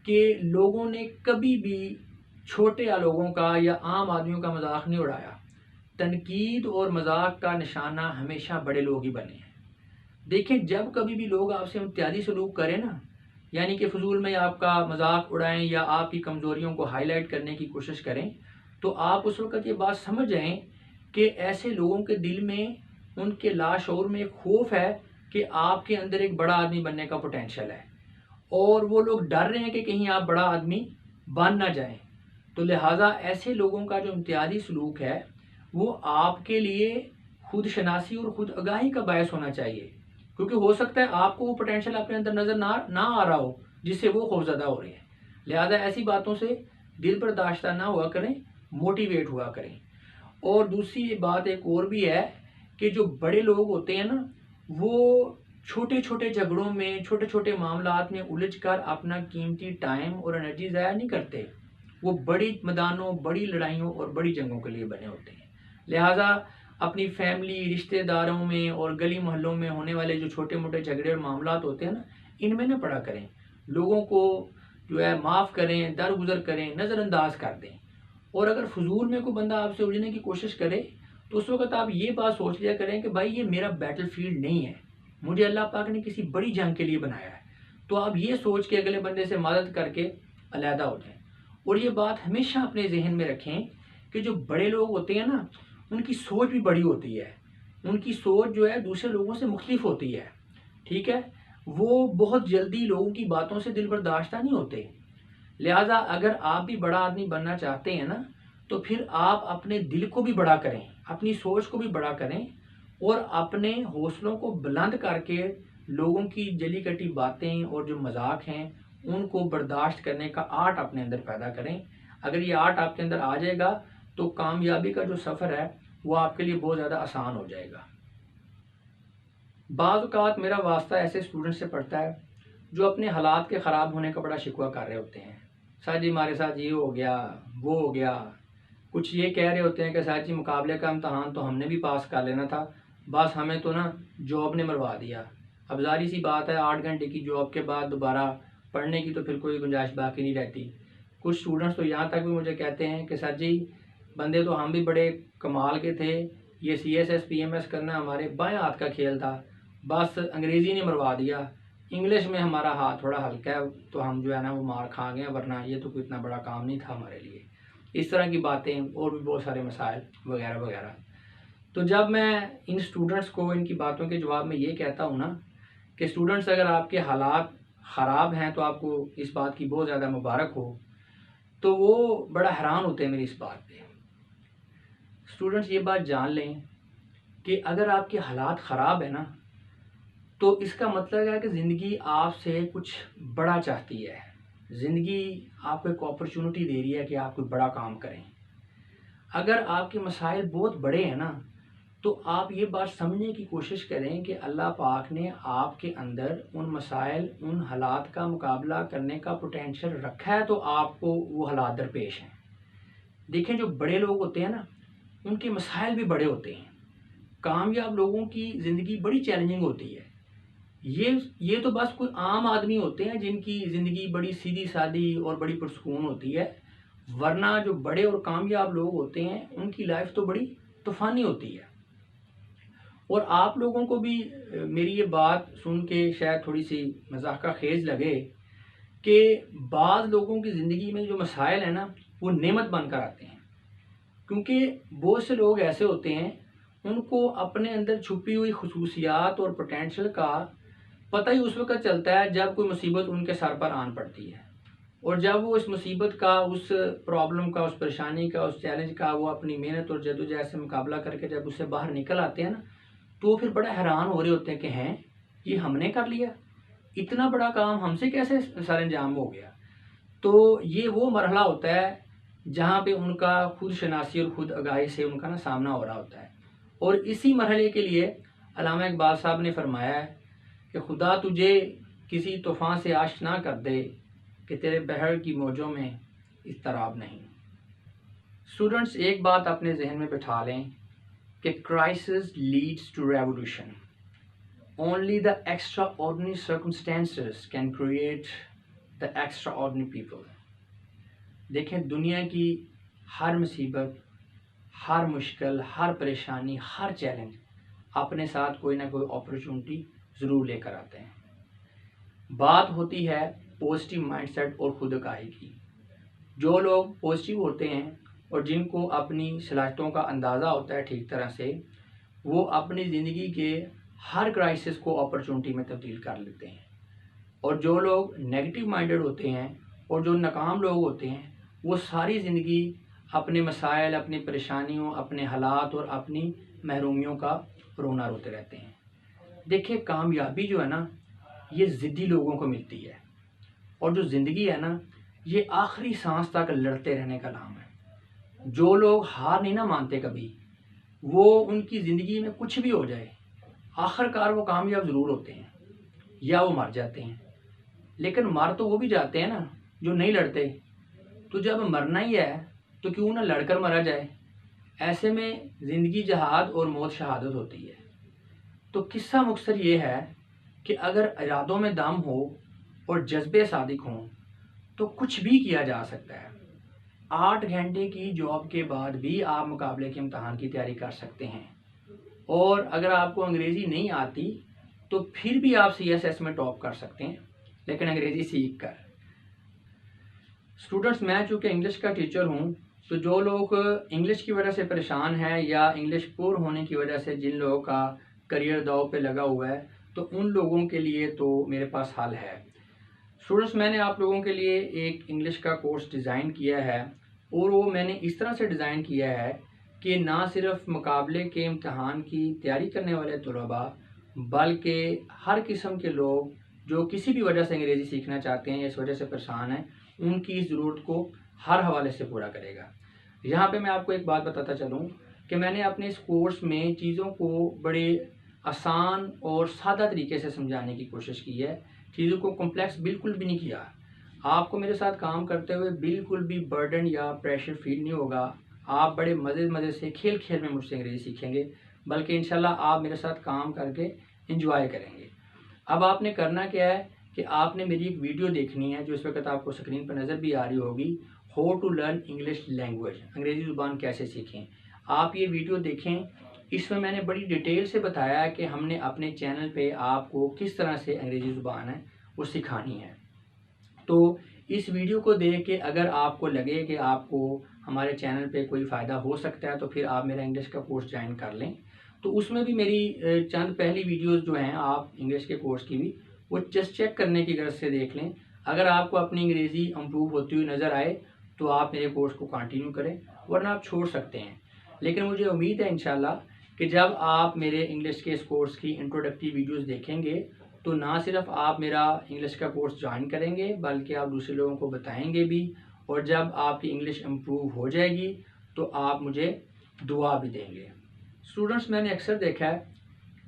कि लोगों ने कभी भी छोटे लोगों का या आम आदमियों का मजाक नहीं उड़ाया। तनकीद और मजाक का निशाना हमेशा बड़े लोग ही बने हैं। देखें, जब कभी भी लोग आपसे इम्तियाजी सलूक करें ना, यानी कि फजूल में आपका मजाक उड़ाएं या आपकी कमज़ोरियों को हाईलाइट करने की कोशिश करें, तो आप उस वक़्त ये बात समझ जाएं कि ऐसे लोगों के दिल में, उनके लाशऊर में एक खौफ है कि आपके अंदर एक बड़ा आदमी बनने का पोटेंशियल है, और वो लोग डर रहे हैं कि कहीं आप बड़ा आदमी बन ना जाएं। तो लिहाजा ऐसे लोगों का जो इम्तियाजी सलूक है वो आपके लिए खुद शनासी और खुद आगाही का बायस होना चाहिए, क्योंकि हो सकता है आपको वो पोटेंशियल अपने अंदर नज़र ना आ रहा हो जिससे वो खौफज़दा हो रहे हैं। लिहाजा ऐसी बातों से दिल बर्दाश्ता ना हुआ करें, मोटिवेट हुआ करें। और दूसरी बात एक और भी है कि जो बड़े लोग होते हैं ना, वो छोटे छोटे झगड़ों में, छोटे छोटे मामलात में उलझ कर अपना कीमती टाइम और एनर्जी ज़ाया नहीं करते। वो बड़ी मैदानों, बड़ी लड़ाइयों और बड़ी जंगों के लिए बने होते हैं। लिहाजा अपनी फैमिली, रिश्तेदारों में और गली मोहल्लों में होने वाले जो छोटे मोटे झगड़े और मामलात होते हैं ना, इनमें ना पड़ा करें। लोगों को जो है माफ़ करें, दरगुजर करें, नज़रअंदाज कर दें। और अगर फजूल में कोई बंदा आपसे उलझने की कोशिश करे तो उस वक्त आप ये बात सोच लिया करें कि भाई ये मेरा बैटल फील्ड नहीं है, मुझे अल्लाह पाक ने किसी बड़ी जंग के लिए बनाया है। तो आप ये सोच के अगले बंदे से मदद करके अलहदा हो जाएं। और ये बात हमेशा अपने जहन में रखें कि जो बड़े लोग होते हैं ना, उनकी सोच भी बड़ी होती है। उनकी सोच जो है दूसरे लोगों से मुख्तलिफ होती है। ठीक है, वो बहुत जल्दी लोगों की बातों से दिल बर्दाश्त नहीं होते। लिहाजा अगर आप भी बड़ा आदमी बनना चाहते हैं ना, तो फिर आप अपने दिल को भी बड़ा करें, अपनी सोच को भी बड़ा करें और अपने हौसलों को बुलंद करके लोगों की जली कटी बातें और जो मजाक हैं उनको बर्दाश्त करने का आर्ट अपने अंदर पैदा करें। अगर ये आर्ट आपके अंदर आ जाएगा तो कामयाबी का जो सफ़र है वो आपके लिए बहुत ज़्यादा आसान हो जाएगा। बाज़ औक़ात मेरा वास्ता ऐसे स्टूडेंट से पड़ता है जो अपने हालात के ख़राब होने का बड़ा शिकवा कर रहे होते हैं। सर जी हमारे साथ ये हो गया, वो हो गया। कुछ ये कह रहे होते हैं कि सर जी मुकाबले का इम्तहान तो हमने भी पास कर लेना था, बस हमें तो ना जॉब ने मरवा दिया। अब ज़ाहिर सी बात है 8 घंटे की जॉब के बाद दोबारा पढ़ने की तो फिर कोई गुंजाइश बाकी नहीं रहती। कुछ स्टूडेंट्स तो यहाँ तक भी मुझे कहते हैं कि सर जी बंदे तो हम भी बड़े कमाल के थे, ये CSS PMS करना हमारे बाएं हाथ का खेल था, बस अंग्रेज़ी ने मरवा दिया। इंग्लिश में हमारा हाथ थोड़ा हल्का है तो हम जो है ना वो मार खा गए, वरना ये तो कोई इतना बड़ा काम नहीं था हमारे लिए। इस तरह की बातें और भी बहुत सारे मसाइल वगैरह वगैरह। तो जब मैं इन स्टूडेंट्स को इनकी बातों के जवाब में ये कहता हूँ ना कि स्टूडेंट्स अगर आपके हालात ख़राब हैं तो आपको इस बात की बहुत ज़्यादा मुबारक हो, तो वो बड़ा हैरान होते हैं मेरी इस बात पे। स्टूडेंट्स ये बात जान लें कि अगर आपके हालात ख़राब है ना, तो इसका मतलब है कि ज़िंदगी आपसे कुछ बड़ा चाहती है। ज़िंदगी आपको एक अपॉर्चुनिटी दे रही है कि आप कोई बड़ा काम करें। अगर आपके मसाइल बहुत बड़े हैं ना, तो आप ये बात समझने की कोशिश करें कि अल्लाह पाक ने आपके अंदर उन मसाइल, उन हालात का मुकाबला करने का पोटेंशियल रखा है, तो आपको वो हालात दरपेश हैं। देखें जो बड़े लोग होते हैं ना, उनके मसाइल भी बड़े होते हैं। कामयाब लोगों की ज़िंदगी बड़ी चैलेंजिंग होती है। ये तो बस कोई आम आदमी होते हैं जिनकी ज़िंदगी बड़ी सीधी सादी और बड़ी पुरसकून होती है, वरना जो बड़े और कामयाब लोग होते हैं उनकी लाइफ तो बड़ी तूफ़ानी होती है। और आप लोगों को भी मेरी ये बात सुन के शायद थोड़ी सी मज़ाक़ा खेज़ लगे कि बाज़ लोगों की ज़िंदगी में जो मसाइल हैं ना, वो नेमत बनकर आते हैं। क्योंकि बहुत से लोग ऐसे होते हैं, उनको अपने अंदर छुपी हुई खुसूसियात और पोटेंशियल का पता ही उस वक्त चलता है जब कोई मुसीबत उनके सर पर आन पड़ती है। और जब वो इस मुसीबत का, उस प्रॉब्लम का, उस परेशानी का, उस चैलेंज का वो अपनी मेहनत और जद्दोजहद से मुकाबला करके जब उससे बाहर निकल आते हैं ना, तो फिर बड़ा हैरान हो रहे होते हैं कि हैं ये हमने कर लिया, इतना बड़ा काम हमसे कैसे सर अंजाम हो गया। तो ये वो मरहला होता है जहाँ पे उनका खुद शनासी और खुद आगाही से उनका ना सामना हो रहा होता है। और इसी मरहले के लिए अल्लामा इकबाल साहब ने फरमाया है कि खुदा तुझे किसी तूफ़ान से आश ना कर दे कि तेरे बहर की मौजों में इज़्तिराब नहीं। स्टूडेंट्स एक बात अपने जहन में बिठा लें कि crisis leads to revolution. Only the extraordinary circumstances can create the extraordinary people. देखें दुनिया की हर मुसीबत, हर मुश्किल, हर परेशानी, हर चैलेंज अपने साथ कोई ना कोई अपॉर्चुनिटी ज़रूर लेकर आते हैं। बात होती है पॉजिटिव माइंडसेट और खुद आगाही की। जो लोग पॉजिटिव होते हैं और जिनको अपनी सलाहियतों का अंदाज़ा होता है ठीक तरह से, वो अपनी ज़िंदगी के हर क्राइसिस को अपॉर्चुनिटी में तब्दील कर लेते हैं। और जो लोग नेगेटिव माइंडेड होते हैं और जो नाकाम लोग होते हैं, वो सारी ज़िंदगी अपने मसाइल, अपनी परेशानियों, अपने हालात और अपनी महरूमियों का रोना रोते रहते हैं। देखिए कामयाबी जो है ना, ये ज़िद्दी लोगों को मिलती है। और जो ज़िंदगी है ना, ये आखिरी सांस तक लड़ते रहने का नाम है। जो लोग हार नहीं ना मानते कभी, वो उनकी ज़िंदगी में कुछ भी हो जाए, आखिरकार वो कामयाब ज़रूर होते हैं। या वो मर जाते हैं। लेकिन मर तो वो भी जाते हैं ना जो नहीं लड़ते। तो जब मरना ही है तो क्यों ना लड़कर मरा जाए। ऐसे में ज़िंदगी जहाद और मौत शहादत होती है। तो किस्सा मुख्तसर ये है कि अगर इरादों में दम हो और जज्बे सादिक हों तो कुछ भी किया जा सकता है। 8 घंटे की जॉब के बाद भी आप मुकाबले के इम्तहान की तैयारी कर सकते हैं। और अगर आपको अंग्रेज़ी नहीं आती तो फिर भी आप CSS में टॉप कर सकते हैं, लेकिन अंग्रेज़ी सीख कर। स्टूडेंट्स, मैं चूँकि इंग्लिश का टीचर हूँ, तो जो लोग इंग्लिश की वजह से परेशान हैं या इंग्लिश पुअर होने की वजह से जिन लोगों का करियर दांव पे लगा हुआ है, तो उन लोगों के लिए तो मेरे पास हल है। स्टूडेंट्स, मैंने आप लोगों के लिए एक इंग्लिश का कोर्स डिज़ाइन किया है और वो मैंने इस तरह से डिज़ाइन किया है कि ना सिर्फ मुकाबले के इम्तहान की तैयारी करने वाले तलबा, बल्कि हर किस्म के लोग जो किसी भी वजह से अंग्रेज़ी सीखना चाहते हैं या इस वजह से परेशान हैं, उनकी इस ज़रूरत को हर हवाले से पूरा करेगा। यहाँ पे मैं आपको एक बात बताता चलूँ कि मैंने अपने इस कोर्स में चीज़ों को बड़े आसान और सादा तरीके से समझाने की कोशिश की है। चीज़ों को कॉम्प्लेक्स बिल्कुल भी नहीं किया। आपको मेरे साथ काम करते हुए बिल्कुल भी बर्डन या प्रेशर फील नहीं होगा। आप बड़े मज़े से खेल खेल में मुझसे अंग्रेज़ी सीखेंगे, बल्कि इंशाल्लाह आप मेरे साथ काम करके एंजॉय करेंगे। अब आपने करना क्या है कि आपने मेरी एक वीडियो देखनी है जो इस वक्त आपको स्क्रीन पर नज़र भी आ रही होगी, how to learn English language, Angrezi ज़ुबान कैसे सीखें। आप ये वीडियो देखें। इसमें मैंने बड़ी डिटेल से बताया है कि हमने अपने चैनल पे आपको किस तरह से अंग्रेज़ी ज़ुबान है वो सिखानी है। तो इस वीडियो को देख के अगर आपको लगे कि आपको हमारे चैनल पे कोई फ़ायदा हो सकता है तो फिर आप मेरा इंग्लिश का कोर्स ज्वाइन कर लें। तो उसमें भी मेरी चंद पहली वीडियोस जो हैं आप इंग्लिश के कोर्स की भी वो जस्ट चेक करने की गर्ज से देख लें। अगर आपको अपनी अंग्रेज़ी इम्प्रूव होती हुई नज़र आए तो आप मेरे कोर्स को कंटिन्यू करें, वरना आप छोड़ सकते हैं। लेकिन मुझे उम्मीद है इंशाल्लाह कि जब आप मेरे इंग्लिश के इस कोर्स की इंट्रोडक्टरी वीडियोस देखेंगे तो ना सिर्फ आप मेरा इंग्लिश का कोर्स ज्वाइन करेंगे, बल्कि आप दूसरे लोगों को बताएंगे भी। और जब आपकी इंग्लिश इम्प्रूव हो जाएगी तो आप मुझे दुआ भी देंगे। स्टूडेंट्स, मैंने अक्सर देखा है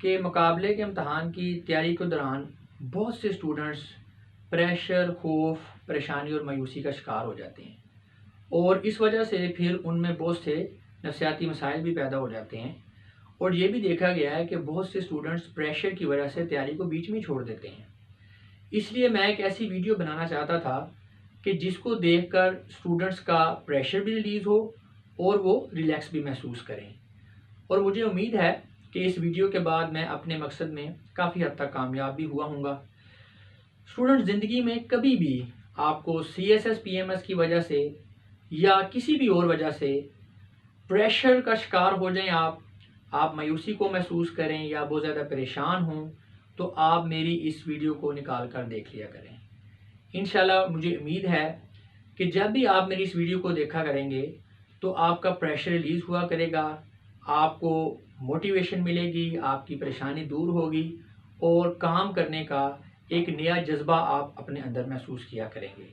कि मुकाबले के इम्तहान की तैयारी के दौरान बहुत से स्टूडेंट्स प्रेशर, खौफ, परेशानी और मायूसी का शिकार हो जाते हैं और इस वजह से फिर उनमें बहुत से नफसियाती मसाइल भी पैदा हो जाते हैं। और ये भी देखा गया है कि बहुत से स्टूडेंट्स प्रेशर की वजह से तैयारी को बीच में ही छोड़ देते हैं। इसलिए मैं एक ऐसी वीडियो बनाना चाहता था कि जिसको देखकर स्टूडेंट्स का प्रेशर भी रिलीज़ हो और वो रिलैक्स भी महसूस करें। और मुझे उम्मीद है कि इस वीडियो के बाद मैं अपने मकसद में काफ़ी हद तक कामयाब भी हुआ हूँगा। स्टूडेंट, ज़िंदगी में कभी भी आपको CSS PMS की वजह से या किसी भी और वजह से प्रेशर का शिकार हो जाएं, आप मायूसी को महसूस करें या बहुत ज़्यादा परेशान हों, तो आप मेरी इस वीडियो को निकाल कर देख लिया करें। इंशाल्लाह मुझे उम्मीद है कि जब भी आप मेरी इस वीडियो को देखा करेंगे तो आपका प्रेशर रिलीज़ हुआ करेगा, आपको मोटिवेशन मिलेगी, आपकी परेशानी दूर होगी और काम करने का एक नया जज्बा आप अपने अंदर महसूस किया करेंगे।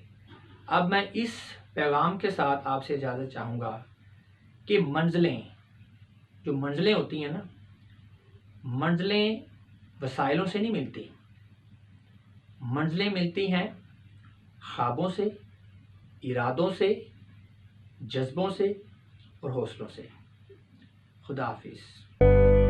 अब मैं इस पैगाम के साथ आपसे इजाज़त चाहूँगा कि जो मंजिलें होती हैं ना, मंजिलें वसाइलों से नहीं मिलती। मंजिलें मिलती हैं ख्वाबों से, इरादों से, जज्बों से और हौसलों से। खुदा हाफिज़।